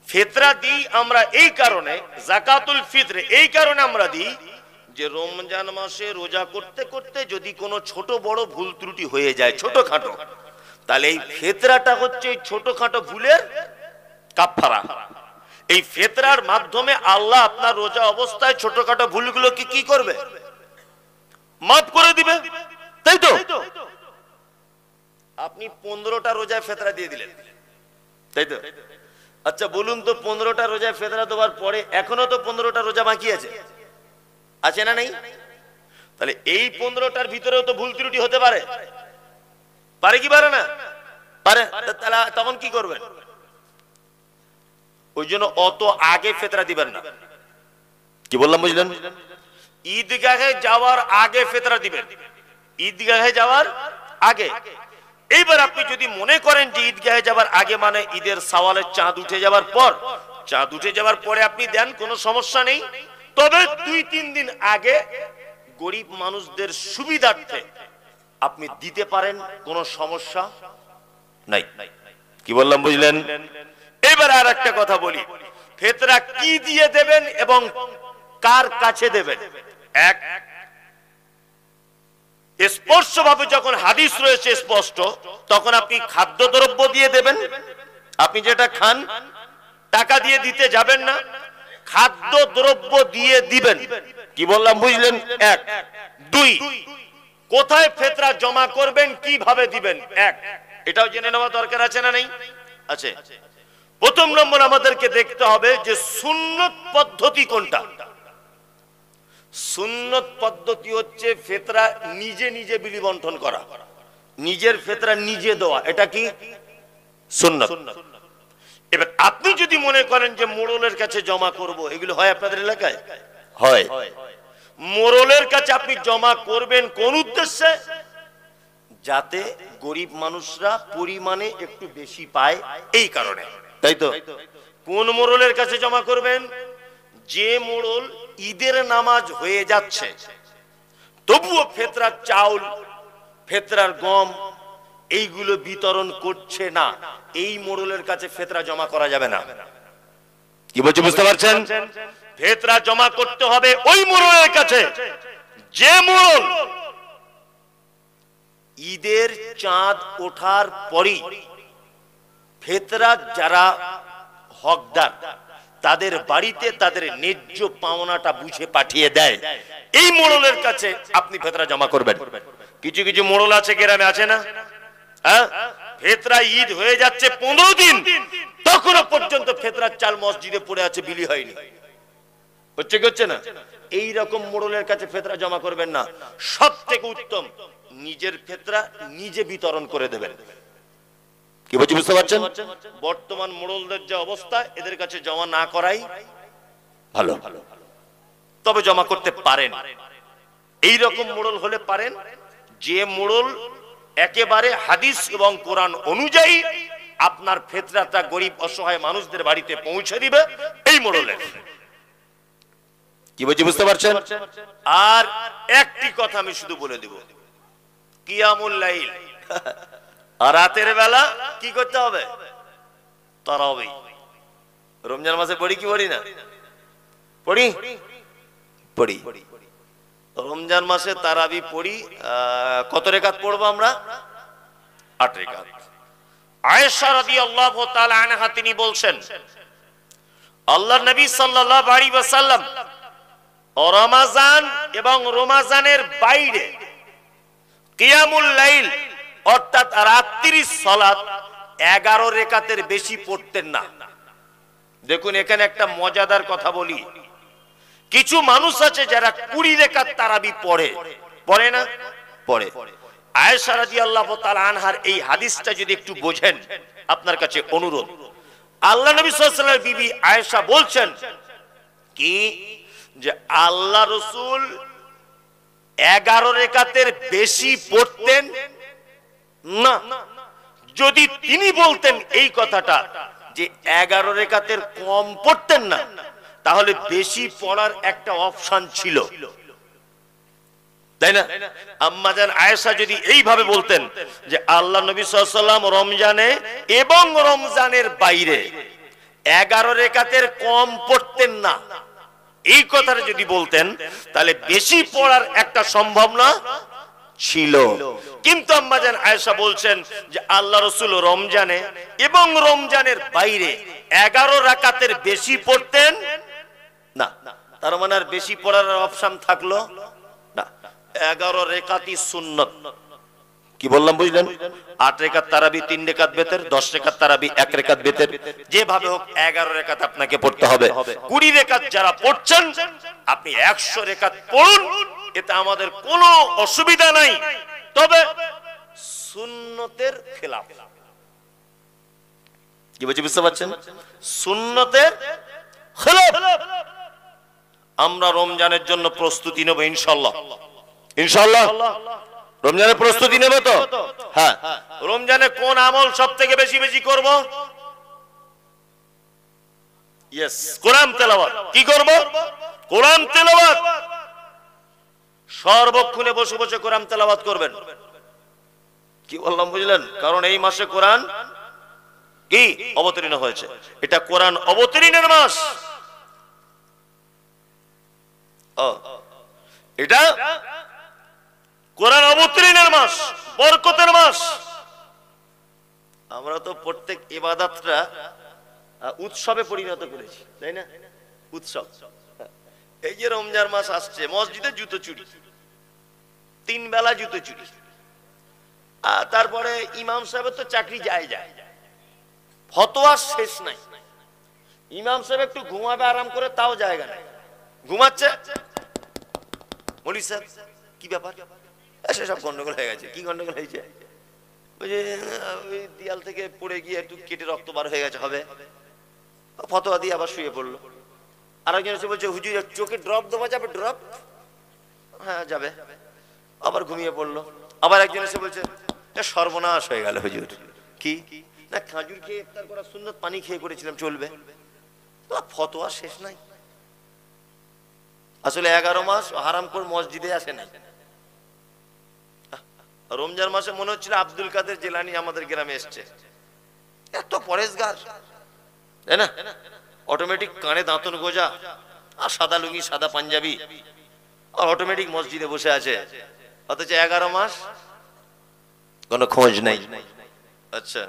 ফিতরা দিই আমরা এই কারণে, যাকাতুল ফিতর এই কারণে আমরা দিই যে রমজান মাসে রোজা করতে করতে যদি কোনো ছোট বড় ভুল ত্রুটি হয়ে যায়, ছোটখাটো, তাহলে এই ফিতরাটা হচ্ছে এই ছোটখাটো ভুলের কাফারা। এই ফিতরার মাধ্যমে আল্লাহ আপনার রোজা অবস্থায় ছোটখাটো ভুলগুলোকে কি করবে? মাফ করে দিবে, তাই তো? আপনি 15টা রোজায় ফিতরা দিয়ে দিলেন, তাই তো? আচ্ছা বলুন তো, 15টা রোজায় ফিতরা দেওয়ার পরে এখনো তো 15টা রোজা বাকি আছে, আছে না নেই? তাহলে এই 15টার ভিতরেও তো ভুল ত্রুটি হতে পারে, পারে কি পারে না? পারে। তাহলে তখন কি করবেন? ওই জন্য অত আগে ফিতরা দিবেন না। কি বললাম বুঝলেন? ঈদগাহে যাওয়ার আগে ফিতরা দিবেন, ঈদগাহে যাওয়ার আগে। এইবার আপনি যদি মনে করেন যে ঈদগাহে যাবার আগে মানে ঈদের সওয়ালের চাঁদ উঠে যাবার পর, চাঁদ উঠে যাবার পরে আপনি দেন, কোনো সমস্যা নেই। তবে 2-3 দিন আগে গরিব মানুষদের সুবিধার্থে আপনি দিতে পারেন, কোনো সমস্যা নাই। কি বললাম বুঝলেন? এবার আর একটা কথা বলি, ফিতরা কি দিয়ে দেবেন এবং কার কাছে দেবেন? এক, স্পষ্টভাবে যখন হাদিস রয়েছে স্পষ্ট, তখন আপনি খাদ্যদ্রব্য দিয়ে দেবেন, আপনি যেটা খান টাকা দিয়ে দিতে যাবেন না, খাদ্য দ্রব্য দিয়ে দিবেন। কি বললাম বুঝলেন? এক। দুই, কোথায় ফিতরা জমা করবেন, কিভাবে দিবেন, এক। এটাও জেনে নেওয়া দরকার আছে না নেই? আছে। প্রথম নম্বর আমাদেরকে দেখতে হবে যে সুন্নত পদ্ধতি কোনটা। সুন্নত পদ্ধতি হচ্ছে ফিতরা নিজে নিজে বিলি বন্টন করা, নিজের ফিতরা নিজে দেওয়া, এটা কি সুন্নত। এবার আপনি যদি মনে করেন যে মোড়লের কাছে জমা করব, এগুলো হয় আপনাদের এলাকায়? হয়। মোড়লের কাছে আপনি জমা করবেন কোন উদ্দেশ্যে? যাতে গরিব মানুষরা পরিমাণে একটু বেশি পায়, এই কারণে, তাই তো? কোন মোড়লের কাছে জমা করবেন? যে মোড়ল ঈদের নামাজ হয়ে যাচ্ছে তবুও ফিতরার চাউল, ফিতরার গম এইগুলো বিতরণ করছে না, এই মোড়লের কাছে ফিতরা জমা করা যাবে না। কি বলছি বুঝতে পারছেন? ফিতরা জমা করতে হবে ওই মোড়লের কাছে যে মোড়ল ঈদের চাঁদ ওঠার পরই ফিতরা যারা হকদার তাদের বাড়িতে তাদের ন্যায্য পাওনাটা বুঝে পাঠিয়ে দেয়, এই মোড়লের কাছে আপনি ফিতরা জমা করবেন। কিছু কিছু মোড়ল আছে গ্রামে, আছে না? হ্যাঁ, ফিতরা ঈদ হয়ে যাচ্ছে 15 দিন, তখনও পর্যন্ত ফিতরার চাল মসজিদে পড়ে আছে, বিলি হয়নি। হচ্ছে কি হচ্ছে না? এই রকম মোড়লের কাছে ফিতরা জমা করবেন না। সবথেকে উত্তম নিজের ফিতরা নিজে বিতরণ করে দেবেন। কি বলছি বুঝতে পারছেন? বর্তমান মোড়লদের যে অবস্থা, এদের কাছে জমা না করাই ভালো। তবে জমা করতে পারেন, এই রকম মোড়ল হলে পারেন যে মোড়ল একেবারে হাদিস এবং কোরআন অনুযায়ী আপনার ফিতরাটা গরিব অসহায় মানুষদের বাড়িতে পৌঁছে দিবে, এই মোড়লের। কি বলছি বুঝতে পারছেন? আর একটি কথা আমি শুধু বলে দিব, কিয়ামুল লাইল, আর রাতের বেলা কি করতে হবে? তারাবি। রমজান মাসে পড়ি কি পড়ি না? পড়ি পড়ি। রমজান মাসে তারাবি পড়ি। কত রাকাত পড়বো আমরা? 8 রাকাত। আয়েশা রাদিয়াল্লাহু তাআলা আনহা তিনি বলছেন, আল্লাহর নবী সাল্লাল্লাহু আলাইহি ওয়াসাল্লাম রমাজান এবং রমাজানের বাইরে কিয়ামুল লাইল অর্থাৎ রাত্রির সালাত 11 রাকাতের বেশি পড়তেন না। দেখুন এখানে একটা মজাদার কথা বলি, কিছু মানুষ আছে যারা 20 রাকাত তারাবি পড়ে, পড়ে না? পড়ে। আয়েশা রাদিয়াল্লাহু তাআলা আনহার এই হাদিসটা যদি একটু বোঝেন, আপনার কাছে অনুরোধ। আল্লাহ নবী সাল্লাল্লাহু আলাইহি ওয়াসাল্লাম বিবি আয়েশা বলছেন কি, যে আল্লাহ রাসূল 11 রাকাতের বেশি পড়তেন না। যদি তিনি বলতেন এই কথাটা যে 11 রাকাতের কম পড়তেন না, তাহলে বেশি পড়ার একটা অপশন ছিল, তাই না? আম্মা জান আয়েশা যদি এইভাবে বলতেন যে আল্লাহ নবী সাল্লাল্লাহু আলাইহি ওয়াসাল্লাম রমজানে এবং রমজানের বাইরে 11 রাকাতের কম পড়তেন না, এই কথাটা যদি বলতেন, তাহলে বেশি পড়ার একটা সম্ভাবনা ছিল। কিন্তু আম্মা জান আয়েশা বলছেন যে আল্লাহ রাসূল রমজানে এবং রমজানের বাইরে 11 রাকাতের বেশি পড়তেন না। তার মানে আর বেশি পড়ার অপশন থাকলো না। 11 রাকাতই সুন্নাত। কি বললাম বুঝলেন? 8 রাকাত তারাবি 3 রাকাত বেতের, 10 রাকাত তারাবি 1 রাকাত বেতের, যেভাবে হোক 11 রাকাত আপনাকে পড়তে হবে। 20 রাকাত যারা পড়ছেন আপনি 100 রাকাত পড়ুন, এতে আমাদের কোনো অসুবিধা নাই, তবে সুন্নতের খেলাফ। কি বলছি বুঝতে পারছেন? সুন্নতের খেলাফ। আমরা রমজানের জন্য প্রস্তুতি নেব ইনশাআল্লাহ। ইনশাআল্লাহ রমজানের প্রস্তুতি নেব তো? হ্যাঁ। রমজানে কোন আমল সবথেকে বেশি বেশি করব? ইয়েস, কোরআন তেলাওয়াত। কি করব? কোরআন তেলাওয়াত। সর্বক্ষণে বসে বসে কোরআন তেলাওয়াত করবেন। কি বললাম বুঝলেন? কারণ এই মাসে কোরআন কি অবতীর্ণ হয়েছে, এটা কোরআন অবতীর্ণের মাস। এটা কোরআন অবতীর্ণের মাস, বরকতের মাস। আমরা তো প্রত্যেক ইবাদতটা উৎসবে পরিণত করেছি, তাই না? উৎসব। এই যে রমজান মাস আসছে, মসজিদে জুতো চুরি, 3 বেলা জুতো চুরি, আর তারপরে ইমাম সাহেবের তো চাকরি যায়, ফতোয়ার শেষ নাই। ইমাম সাহেব একটু ঘুমাবে আরাম করে, তাও জায়গা নাই, ঘুমাচ্ছে। মৌলভী সাহেব কি ব্যাপার? সেসব গন্ডগোল হয়ে গেছে। কি গন্ডগোল হয়েছে? ওই যে ওই দেয়াল থেকে পড়ে গিয়ে একটু কেটে রক্ত বার হয়ে গেছে, হবে। ফতোয়া দিয়ে আবার শুয়ে পড়লো। আরেকজন এসে বলছে, হুজুর চোখে ড্রপ দেওয়া যাবে? ড্রপ? হ্যাঁ যাবে। আবার ঘুমিয়ে পড়লো। আবার একজন এসে বলছে, সর্বনাশ হয়ে গেল হুজুর। কি? না, খাজুর খেয়ে ইফতার করা সুন্নত, পানি খেয়ে করেছিলাম, চলবে? ফতোয়া শেষ নাই। আসলে 11 মাস হারাম করে মসজিদে আসে নাই। রমজান মাসে মনে হচ্ছিল আব্দুল কাদের জিলানী আমাদের গ্রামে এসছে, এত পরেশগার, তাই না? অটোমেটিক কানে দাঁতন গোজা আর সাদা লুঙ্গি, সাদা পাঞ্জাবি, আর অটোমেটিক মসজিদে বসে আছে, অথচ 11 মাস কোনো খোঁজ নাই। আচ্ছা,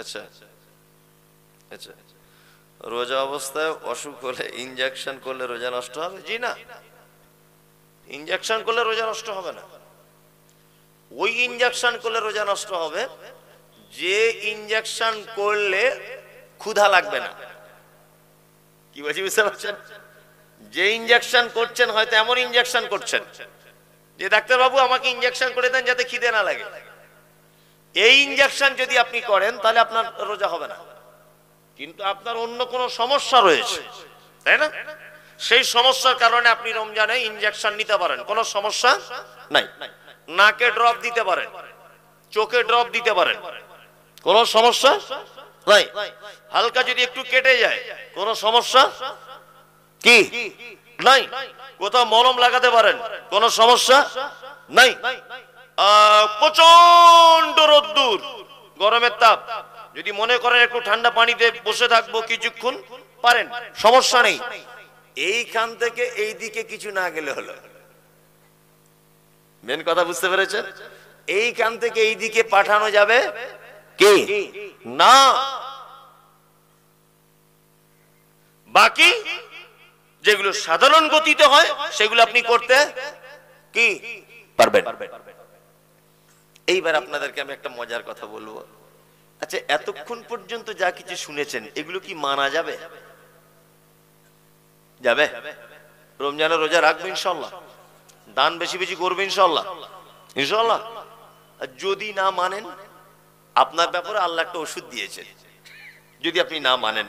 আচ্ছা, আচ্ছা। রোজা অবস্থায় অসুখ হলে ইনজেকশন করলে রোজা নষ্ট হবে? জি না, ইনজেকশন করলে রোজা নষ্ট হবে না। ওই ইনজেকশন করলে রোজা নষ্ট হবে যে ইনজেকশন করলে ক্ষুধা লাগবে না। কি বলছি বুঝতে পারছেন? যে ইনজেকশন করছেন, হয়তো এমন ইনজেকশন করছেন যে ডাক্তার বাবু আমাকে ইনজেকশন করে দেন যাতে খিদে না লাগে। এই ইনজেকশন যদি আপনি করেন তাহলে আপনার রোজা হবে না। কিন্তু আপনার অন্য কোনো সমস্যা রয়েছে, তাই না? সেই সমস্যার কারণে আপনি রমজানে ইনজেকশন নিতে পারেন, কোনো সমস্যা নাই। নাকে ড্রপ দিতে পারেন, চোখে ড্রপ দিতে পারেন, কোনো সমস্যা নাই। হালকা যদি একটু কেটে যায়, কোনো সমস্যা কি নাই। কোথাও মলম লাগাতে পারেন, কোনো সমস্যা নাই। প্রচন্ড রোদ্দুর, গরমের তাপ, যদি মনে করেন একটু ঠান্ডা পানিতে বসে থাকবো কিছুক্ষণ, পারেন, সমস্যা নেই। এইখান থেকে এই দিকে কিছু না গেলে হলো। মেন কথা বুঝতে পেরেছেন? এইখান থেকে এই দিকে পাঠানো যাবে কি না। বাকি যেগুলো সাধারণ গতিতে হয় সেগুলো আপনি করতে কি পারবেন। এইবার আপনাদেরকে আমি একটা মজার কথা বলবো। আচ্ছা, এতক্ষণ পর্যন্ত যা কিছু শুনেছেন এগুলো কি মানা যাবে? যাবে? রমজানের রোজা রাখবো ইনশাল্লাহ, দান বেশি বেশি করবে ইনশাল্লাহ, ইনশাল্লাহ। যদি না মানেন, আপনার ব্যাপারে আল্লাহ একটা ওষুধ দিয়েছে। যদি আপনি না মানেন,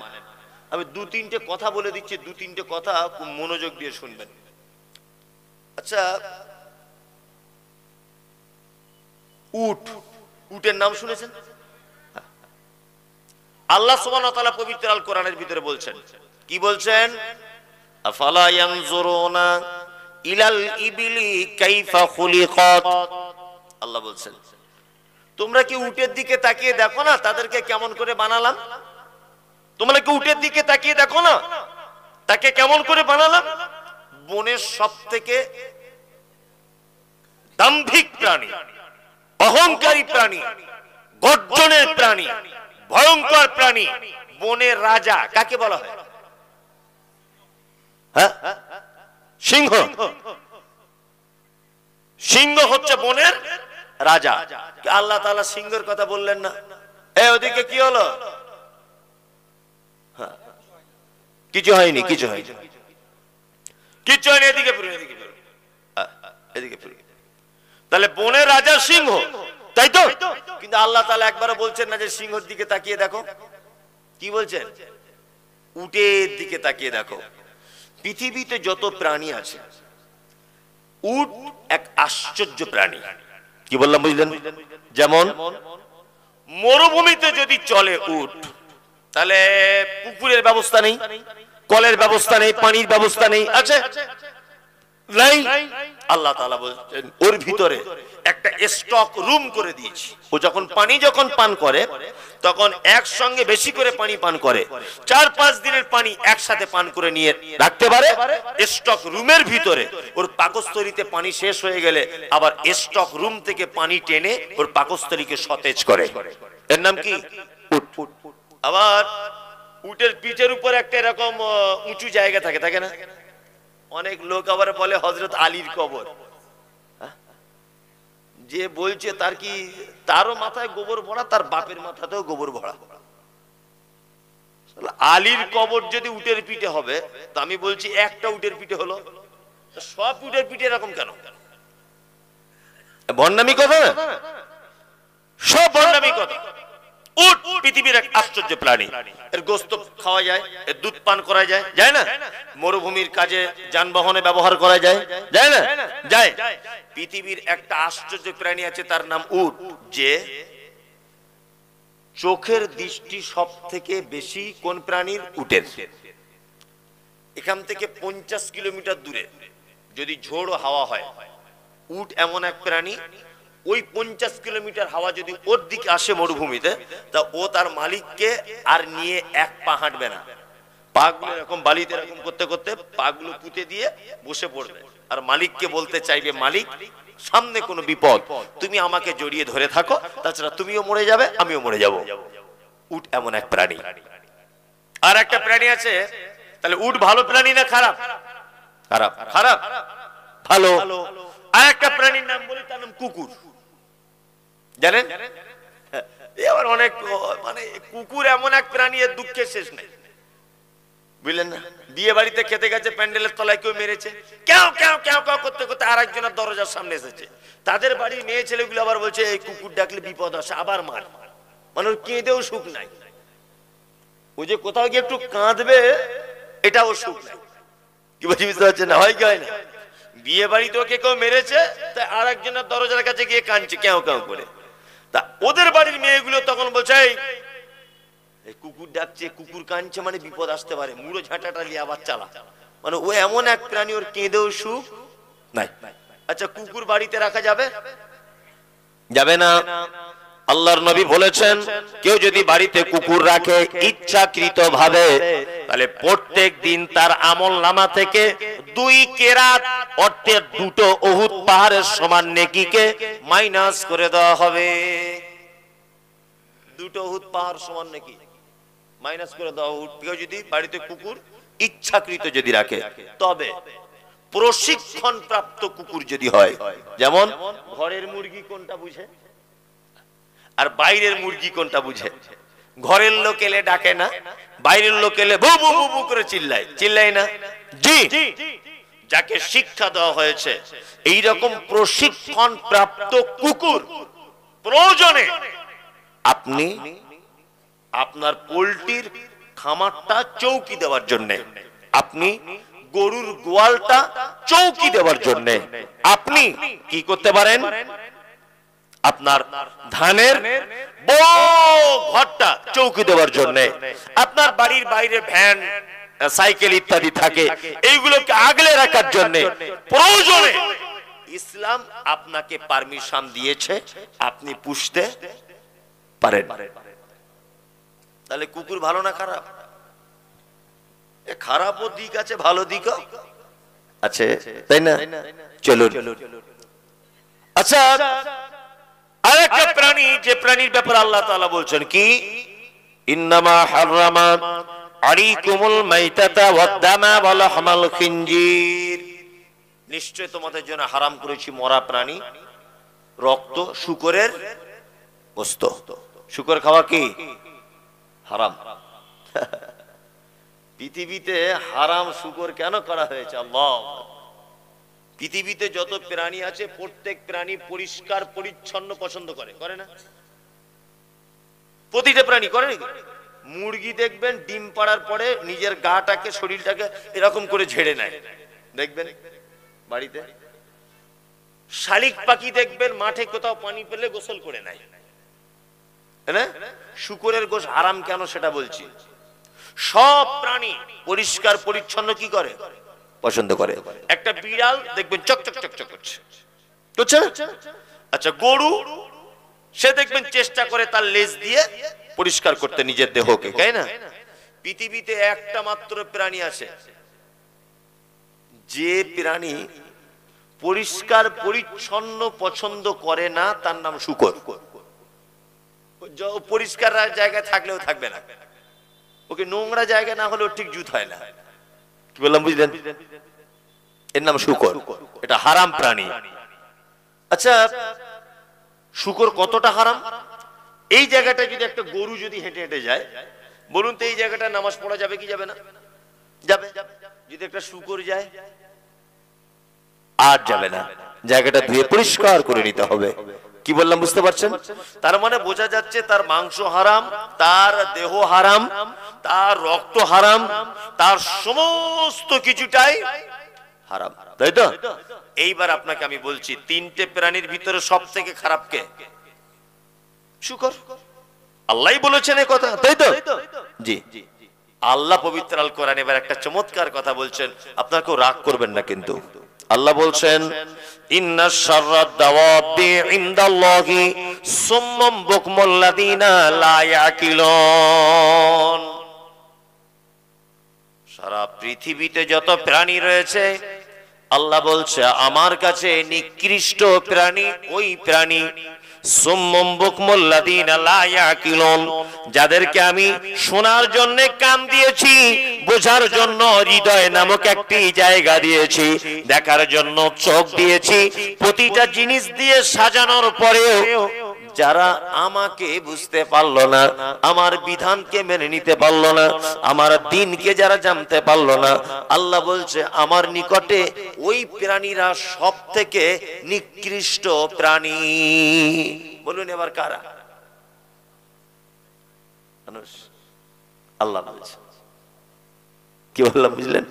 আমি 2-3টে কথা বলে দিচ্ছি, 2-3টে কথা খুব মনোযোগ দিয়ে শুনবেন। আচ্ছা, উট, উটের নাম শুনেছেন? আল্লাহ সুবহানাহু ওয়া তাআলা পবিত্র আল কোরআনের ভিতরে বলছেন, কি বলছেন? আফালা ইয়ানজুরুনা ইলাল ইবিলি কাইফা খুলিকাত। আল্লাহ বলছেন, তোমরা কি উটের দিকে তাকিয়ে দেখো না তাদেরকে কেমন করে বানালাম? তোমরা কি উটের দিকে তাকিয়ে দেখো না তাকে কেমন করে বানালাম? বনের সবথেকে দাম্ভিক প্রাণী, অহংকারী প্রাণী, গর্জনের প্রাণী, ভয়ঙ্কর প্রাণী, বনের রাজা কাকে বলা হয়? হ্যাঁ, সিংহ। সিংহ হচ্ছে বনের রাজা। আল্লাহ তাআলা সিংহের কথা বললেন না? ওদিকে কি হলো? কিছু হয়নি, কিছু হয়নি, কিছু হয়নি। এদিকে ফিরুন, এদিকে ফিরুন, এদিকে ফিরুন। তাহলে বনের রাজা সিংহ, তাই তো? কিন্তু আল্লাহ তাআলা একবারও বলছেন না যে সিংহের দিকে তাকিয়ে দেখো। কি বলছেন? উটের দিকে তাকিয়ে দেখো। পৃথিবীতে যত প্রাণী আছে, উট এক আশ্চর্য প্রাণী। কি বললাম বুঝলেন? যেমন মরুভূমিতে যদি চলে উট, তাহলে পুকুরের ব্যবস্থা নেই, কলের ব্যবস্থা নেই, পানির ব্যবস্থা নেই, আছে নাই? আল্লাহ তাআলা বলছেন ওর ভিতরে একটা স্টক রুম করে দিয়েছি। ও যখন পানি পান করে তখন একসঙ্গে বেশি করে পানি পান করে, 4-5 দিনের পানি একসাথে পান করে নিয়ে রাখতে পারে স্টক রুমের ভিতরে। ওর পাকস্থলীতে পানি শেষ হয়ে গেলে আবার স্টক রুম থেকে পানি টেনে ওর পাকস্থলীকে সতেজ করে। এর নাম কি? উট। আবার উটের পিঠের উপর একটা এরকম উঁচু জায়গা থাকে, থাকে না? অনেক লোক আবার বলে হযরত আলীর কবর। যে বলছে তার কি, তারও মাথায় গোবর ভরা, তার বাপের মাথাতেও গোবর ভরা। আলীর কবর যদি উটের পিঠে হবে, তো আমি বলছি একটা উটের পিঠে হলো, সব উটের পিঠে এরকম কেন? ভণ্ডামি কথা না, সব ভণ্ডামি কথা। উট পৃথিবীর এক আশ্চর্য প্রাণী। এর গোশত খাওয়া যায়, এর দুধ পান করা যায়, যায় না? মরুভূমির কাজে যানবাহনে ব্যবহার করা যায়, যায় না? যায়। পৃথিবীর একটা আশ্চর্য প্রাণী আছে, তার নাম উট, যে চোখের দৃষ্টি সব থেকে বেশি কোন প্রাণীর? উটের। এখান থেকে 50 কিলোমিটার দূরে যদি ঝোড়ো হাওয়া হয়, উট এমন এক প্রাণী, ওই 50 কিলোমিটার হাওয়া যদি ওর দিকে আসে মরুভূমিতে, তা ও তার মালিককে আর নিয়ে এক পা হাঁটবে না। পাগুলো এরকম বালিতে এরকম করতে করতে পাগুলো পুঁতে দিয়ে বসে পড়বে, আর মালিককে বলতে চাইবে, মালিক সামনে কোনো বিপদ, তুমি আমাকে জড়িয়ে ধরে থাকো, তাছাড়া তুমিও মরে যাবে, আমিও মরে যাব। উট এমন এক প্রাণী। আর একটা প্রাণী আছে, তাহলে উট ভালো প্রাণী না খারাপ? খারাপ। খারাপ? ভালো। আর একটা প্রাণীর নাম বলি, তার নাম কুকুর। জানেন? এবার অনেক মানে কুকুর এমন এক প্রাণী, এর দুঃখের শেষ নেই, বুঝলেন না? বিয়ে বাড়িতে খেতে গেছে, প্যান্ডেলের তলায় কেউ মেরেছে, কেউ কেউ কেউ কেউ করতে করতে আর একজনের দরজার সামনে এসেছে। তাদের বাড়ির মেয়ে ছেলেগুলো আবার বলছে এই কুকুর ডাকলে বিপদ আসে, আবার মার। মানে ওর কেঁদেও সুখ নাই। ও যে কোথাও গিয়ে একটু কাঁদবে, এটাও সুখ নাই। কি বলছি বুঝতে পারছেন না? হয় কি হয় না? বিয়ে বাড়িতে ওকে কেউ মেরেছে, তাই আর একজনের দরজার কাছে গিয়ে কাঁদছে কেউ কেউ করে। তা ওদের বাড়ির মেয়েগুলো তখন বলছে এই কুকুর ডাকছে, কুকুর কাঁদছে, মানে বিপদ আসতে পারে, মুড়ো ঝাঁটাটা নিয়ে আবার চালা। মানে ও এমন এক প্রাণী, ওর কেঁদেও সুখ নাই। আচ্ছা, কুকুর বাড়িতে রাখা যাবে? যাবে না। আল্লাহর নবী বলেছেন, কেউ যদি বাড়িতে কুকুর রাখে ইচ্ছাকৃত ভাবে, তাহলে প্রত্যেক দিন তার আমলনামা থেকে 2 কেরাত অর্থাৎ 2 উহুদ পাহাড়ের সমান নেকিকে মাইনাস করে দেওয়া হবে। 2 উহুদ পাহাড় সমান নেকি মাইনাস করে দেওয়া। কেউ যদি বাড়িতে কুকুর ইচ্ছাকৃত যদি রাখে, তবে প্রশিক্ষণ প্রাপ্ত কুকুর যদি হয়, যেমন ঘরের মুরগি কোনটা বুঝে আর বাইরের মুরগি কোনটা বুঝে। ঘরের লোক এলে ডাকে না, বাইরের লোক এলে বু বু বু বু করে চিল্লায়, চিল্লায় না? জি। যাকে শিক্ষা দেওয়া হয়েছে এই রকম প্রশিক্ষণ প্রাপ্ত কুকুর, প্রয়োজনে আপনি আপনার পোল্ট্রির খামারটা চৌকি দেওয়ার জন্য, আপনি গরুর গোয়ালটা চৌকি দেওয়ার জন্য, আপনি কি করতে পারেন? আপনার ধানের ঘরটা চৌকি দেওয়ার জন্য, আপনার বাড়ির বাইরে ভ্যান সাইকেল ইত্যাদি থাকে, এইগুলোকে আগলে রাখার জন্য প্রয়োজনে ইসলাম আপনাকে পারমিশন দিয়েছে, আপনি পুষতে পারেন। তাহলে কুকুর ভালো না খারাপ? খারাপও দিক আছে, ভালো দিকও আছে, তাই না? চলুন। আচ্ছা, আরেকটা প্রাণী, যে প্রাণীর ব্যাপারে আল্লাহ তাআলা বলছেন কি, ইন্নামা হারামা আলাইকুমুল মাইতাতা ওয়াদ দামা ওয়া লাহমাল খিনজির, নিশ্চয় তোমাদের জন্য হারাম করেছি মরা প্রাণী, রক্ত, শূকরের গোশত। শূকর খাওয়া কি হারাম? পৃথিবীতে হারাম শূকর কেন করা হয়েছে? আল্লাহ, পৃথিবীতে যত প্রাণী আছে প্রত্যেক প্রাণী পরিষ্কার পরিচ্ছন্ন পছন্দ করে, করে না? প্রতিটা প্রাণী করে নাকি? মুরগি দেখবেন ডিম পাড়ার পরে নিজের গাটাকে, শরীরটাকে এরকম করে ঝেড়ে নেয়, দেখবেন বাড়িতে। শালিক পাখি দেখবেন মাঠে কোথাও পানি পেলে গোসল করে নেয়, না? শূকরের গোশ হারাম কেন সেটা বলছি। সব প্রাণী পরিষ্কার পরিচ্ছন্ন কি করে? পছন্দ করে। একটা বিড়াল দেখবেন চক চক চক চক করছে, করছে না? আচ্ছা, গরু সে দেখবেন চেষ্টা করে তার লেজ দিয়ে পরিষ্কার করতে নিজের দেহকে, তাই না? পৃথিবীতে একটা মাত্র প্রাণী আছে যে প্রাণী পরিষ্কার পরিচ্ছন্ন পছন্দ করে না, তার নাম শূকর। পরিষ্কার জায়গায় থাকলেও থাকবে না, ওকে নোংরা জায়গা না হলেও ঠিক জুত হয় না। কি বললাম বুঝলেন? এর নাম শূকর, এটা হারাম প্রাণী। আচ্ছা, শূকর কতটা হারাম? এই জায়গাটা যদি একটা গরু যদি হেঁটে হেঁটে যায়, বলুন তো এই জায়গাটা নামাজ পড়া যাবে কি যাবে না? যাবে। যদি একটা শূকর যায়, আর যাবে না, জায়গাটা ধুয়ে পরিষ্কার করে নিতে হবে। কি বললাম বুঝতে পারছেন? তার মানে বোঝা যাচ্ছে তার মাংস হারাম, তার দেহ হারাম, তার রক্ত হারাম, তার সমস্ত কিছুটাই হারাম, তাই তো? এইবার আপনাকে আমি বলছি, তিনটে প্রাণীর ভিতরে সব থেকে খারাপ কে? শূকর। আল্লাহই বলেছেন এই কথা, তাই তো? জি, আল্লাহ পবিত্র আল কোরআনে এবার একটা চমৎকার কথা বলছেন, আপনারা কেউ রাগ করবেন না কিন্তু। আল্লাহ বলছেন, ইন্না শাররাদ দাওয়াবি ইনদাল্লাহি সুম্মাম বুকমুল লাযিনা লা ইয়াকিলুন। সারা পৃথিবীতে যত প্রাণী রয়েছে, আল্লাহ বলছে আমার কাছে নিকৃষ্ট প্রাণী ওই প্রাণী সুম্মুম বুকমুল লাযিনা লা ইয়াকিলুন, যাদেরকে আমি শোনার জন্য কান দিয়েছি, বোঝার জন্য হৃদয় নামক একটি জায়গা দিয়েছি, দেখার জন্য চোখ দিয়েছি, প্রতিটা জিনিস দিয়ে সাজানোর পরেও যারা আমাকে বুঝতে পারলো না, আমার বিধানকে মেনে নিতে পারলো না, আমার দ্বীনকে যারা জানতে পারলো না, আল্লাহ বলছে আমার নিকটে ওই প্রাণীরা সব থেকে নিকৃষ্ট প্রাণী। বলুন এবার কারা? মানুষ। আল্লাহ বলছে। কি বললাম বুঝলেন?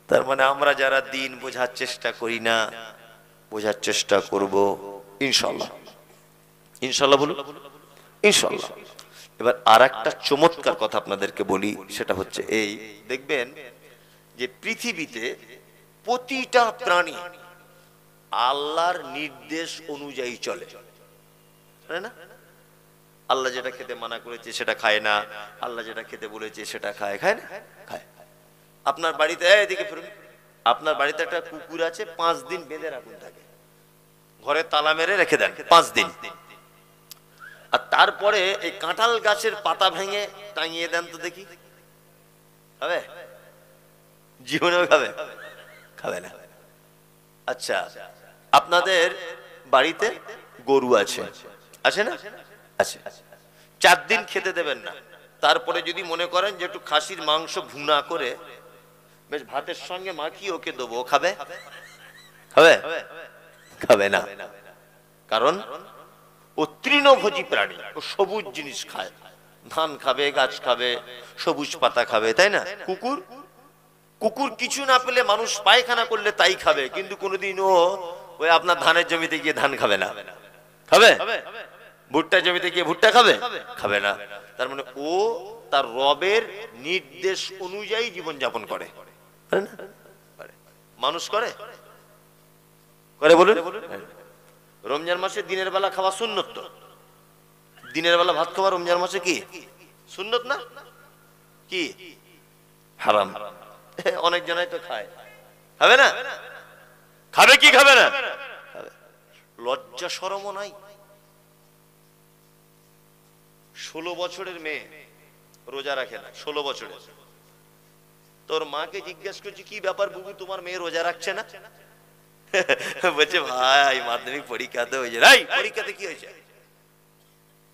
তার মানে আমরা যারা দ্বীন বোঝার চেষ্টা করি না, বোঝার চেষ্টা করব ইনশাআল্লাহ। ইনশাআল্লাহ বলুন, ইনশাআল্লাহ। এবার আরেকটা চমৎকার কথা আপনাদেরকে বলি, সেটা হচ্ছে এই, দেখবেন যে পৃথিবীতে প্রতিটা প্রাণী আল্লাহর নির্দেশ অনুযায়ী চলে, তাই না? আল্লাহ যেটা খেতে মানা করেছে সেটা খায় না, আল্লাহ যেটা খেতে বলেছে সেটা খায়, খায় না? খায়। আপনার বাড়িতে, এদিকে ফিরুন, আপনার বাড়িতে একটা কুকুর আছে, 5 দিন বেঁধে রাখুন তাকে, ঘরে তালা মেরে রেখে দেন 5 দিন, আর তারপরে এই কাঁঠাল গাছের পাতা ভেঙে টাঙিয়ে দেন তো দেখি, খাবে? জীবনেও খাবে? খাবে না। আচ্ছা, আপনাদের বাড়িতে গরু আছে, আছে না? আছে। 4 দিন খেতে দেবেন না, তারপরে যদি মনে করেন যে একটু খাসির মাংস ভুনা করে বেশ ভাতের সঙ্গে মাখিয়ে ওকে দেবো, খাবে? খাবে? খাবে না। কারণ ও তৃণভোজী প্রাণী, ও সবুজ জিনিস খায়, ধান খাবে, গাছ খাবে, সবুজ পাতা খাবে, তাই না? কুকুর, কুকুর কিছু না পেলে মানুষ পায়খানা করলে তাই খাবে, কিন্তু কোনোদিন ও ওই আপনার ধানের জমিতে গিয়ে ধান খাবে না। খাবে? ভুট্টা জমিতে গিয়ে ভুট্টা খাবে? খাবে না। তার মানে ও তার রবের নির্দেশ অনুযায়ী জীবন যাপন করে, মানুষ করে? করে বলুন? রমজান মাসে দিনের বেলা খাওয়া সুন্নত তো, দিনের বেলা ভাত খাওয়া রমজান মাসে কি সুন্নত না? কি হারাম? অনেক জনাই তো খায়, খাবে না? খাবে কি খাবে না? লজ্জা শরমও নাই। 16 বছরের মেয়ে রোজা রাখে না, 16 বছরের। তোর মাকে জিজ্ঞেস করছি কি ব্যাপার বুবু, তোমার মেয়ে রোজা রাখছে না? বলছে ভাই মাধ্যমিক পরীক্ষাতে হয়েছে। রাই, পরীক্ষাতে কি হয়েছে?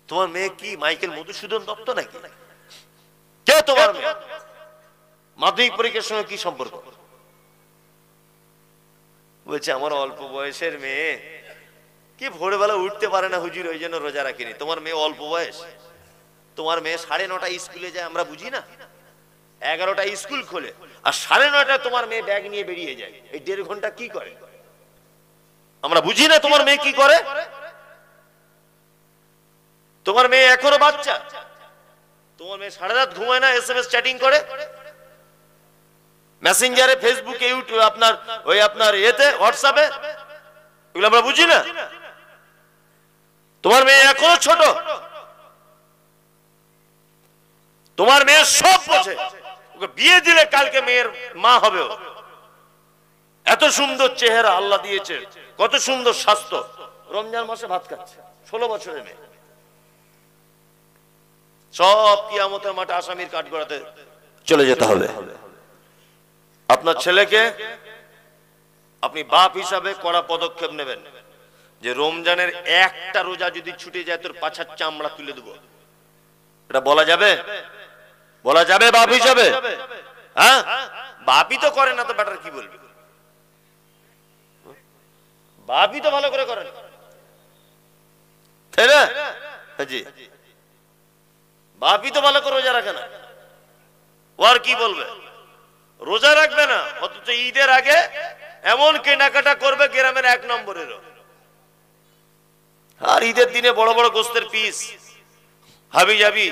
তোমার মেয়ে কি মাইকেল মধুসূদন দত্ত নাকি? কে তোমার মেয়ে? মাধ্যমিক পরীক্ষার সঙ্গে কি সম্পর্ক? বলছে আমার অল্প বয়সের মেয়ে, কি ভোরবেলা উঠতে পারে না হুজুর, ওই জন্য রোজা রাখিনি। তোমার মেয়ে অল্প বয়স? তোমার মেয়ে 9:30 স্কুলে যায়, আমরা বুঝি না? 11টা স্কুল খোলে, আর 9:30 তোমার মেয়ে ব্যাগ নিয়ে বেরিয়ে যায়। এই 1.5 ঘন্টা কি করে আমরা বুঝি না? তোমার মেয়ে কি করে? তোমার মেয়ে এখনো বাচ্চা, তোমার মেয়ে সারা রাত ঘুমায় না, SMS চ্যাটিং করে। মেসেঞ্জারে, ফেসবুকে, ইউটিউব, আপনার ওই আপনার এতে হোয়াটসঅ্যাপে, এগুলো আমরা বুঝি না? তোমার মেয়ে এখনো ছোট, তোমার মেয়ে সব বোঝে, ওকে বিয়ে দিলে কালকে মেয়ের মা হবে। এত সুন্দর চেহারা আল্লাহ দিয়েছে, কত সুন্দর স্বাস্থ্য, রমজান মাসে ভাত খাচ্ছে, 16 বছরের মেয়ে। সব কিয়ামতের মাঠে আসামির কাঠগড়াতে চলে যেতে হবে। আপনার ছেলেকে আপনি বাপ হিসাবে কড়া পদক্ষেপ নেবেন যে রমজানের একটা রোজা যদি ছুটে যায় তোর পাছার চামড়া তুলে দেবো। এটা বলা যাবে? বলা যাবে বাপ হিসাবে? হ্যাঁ, বাপই তো করে না তো বেটার কি বলবে? বাপই তো ভালো করে করেন, তাই না? জি, বাপই তো ভালো করে রোজা রাখে না, ও আর কি বলবে? রোজা রাখবে না, অথচ ঈদের আগে এমন কেনাকাটা করবে গ্রামের 1 নম্বরের। আর ঈদের দিনে বড় বড় গোস্তের পিস, হাবি যাবি,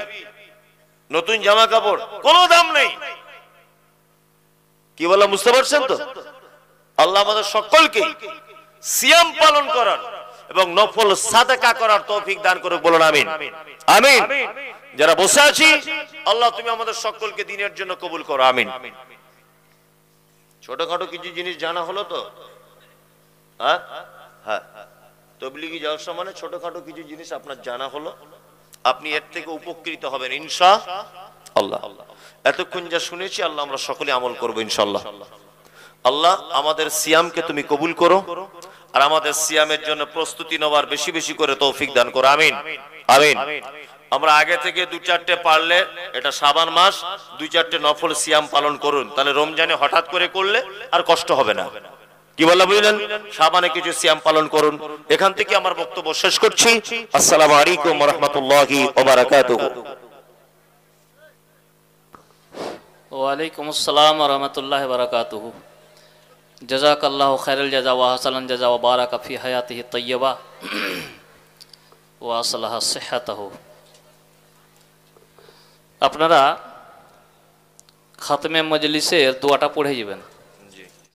নতুন জামা কাপড়, কোনো দাম নেই। কি বললাম বুঝতে পারছেন তো? আল্লাহ আমাদের সকলকে সিয়াম পালন করার এবং নফল সাদাকা করার তৌফিক দান করুক, বলুন আমিন। আমিন। যারা বসে আছি, আল্লাহ তুমি আমাদের সকলকে দিনের জন্য কবুল করো, আমিন। ছোটখাটো কিছু জিনিস জানা হলো তো? হ্যাঁ, তবলিগি জলসা মানে ছোটখাটো কিছু জিনিস আপনার জানা হলো, আপনি এর থেকে উপকৃত হবেন ইনশাআল্লাহ। এতক্ষণ যা শুনেছি আল্লাহ আমরা সকলে আমল করবো ইনশাআল্লাহ। আল্লাহ আমাদের সিয়ামকে তুমি কবুল করো, আর আমাদের সিয়ামের জন্য প্রস্তুতি নেওয়ার বেশি বেশি করে তৌফিক দান করো, আমিন আমিন। আমরা আগে থেকে 2-4টে পারলে, এটা শাবান মাস, 2-4টে নফল সিয়াম পালন করুন, তাহলে রমজানে হঠাৎ করে করলে আর কষ্ট হবে না। কি বললা বুঝলেন? শাবানে কিছু সিয়াম পালন করুন। এখান থেকে আমার বক্তব্য শেষ করছি। আসসালামু আলাইকুম ওয়া রাহমাতুল্লাহি ওয়া বারাকাতুহু। ওয়া আলাইকুম আসসালাম ওয়া রাহমাতুল্লাহি ওয়া বারাকাতুহু। জাযাকাল্লাহু খায়রাল জাযা ওয়া হাসানাল জাযা ওয়া বারাকা ফি হায়াতিহি তাইয়্যিবা ওয়া আসলাহা সিহহাতাহু। আপনারা খাতমে মজলিসের দোয়াটা পড়ে যাবেন।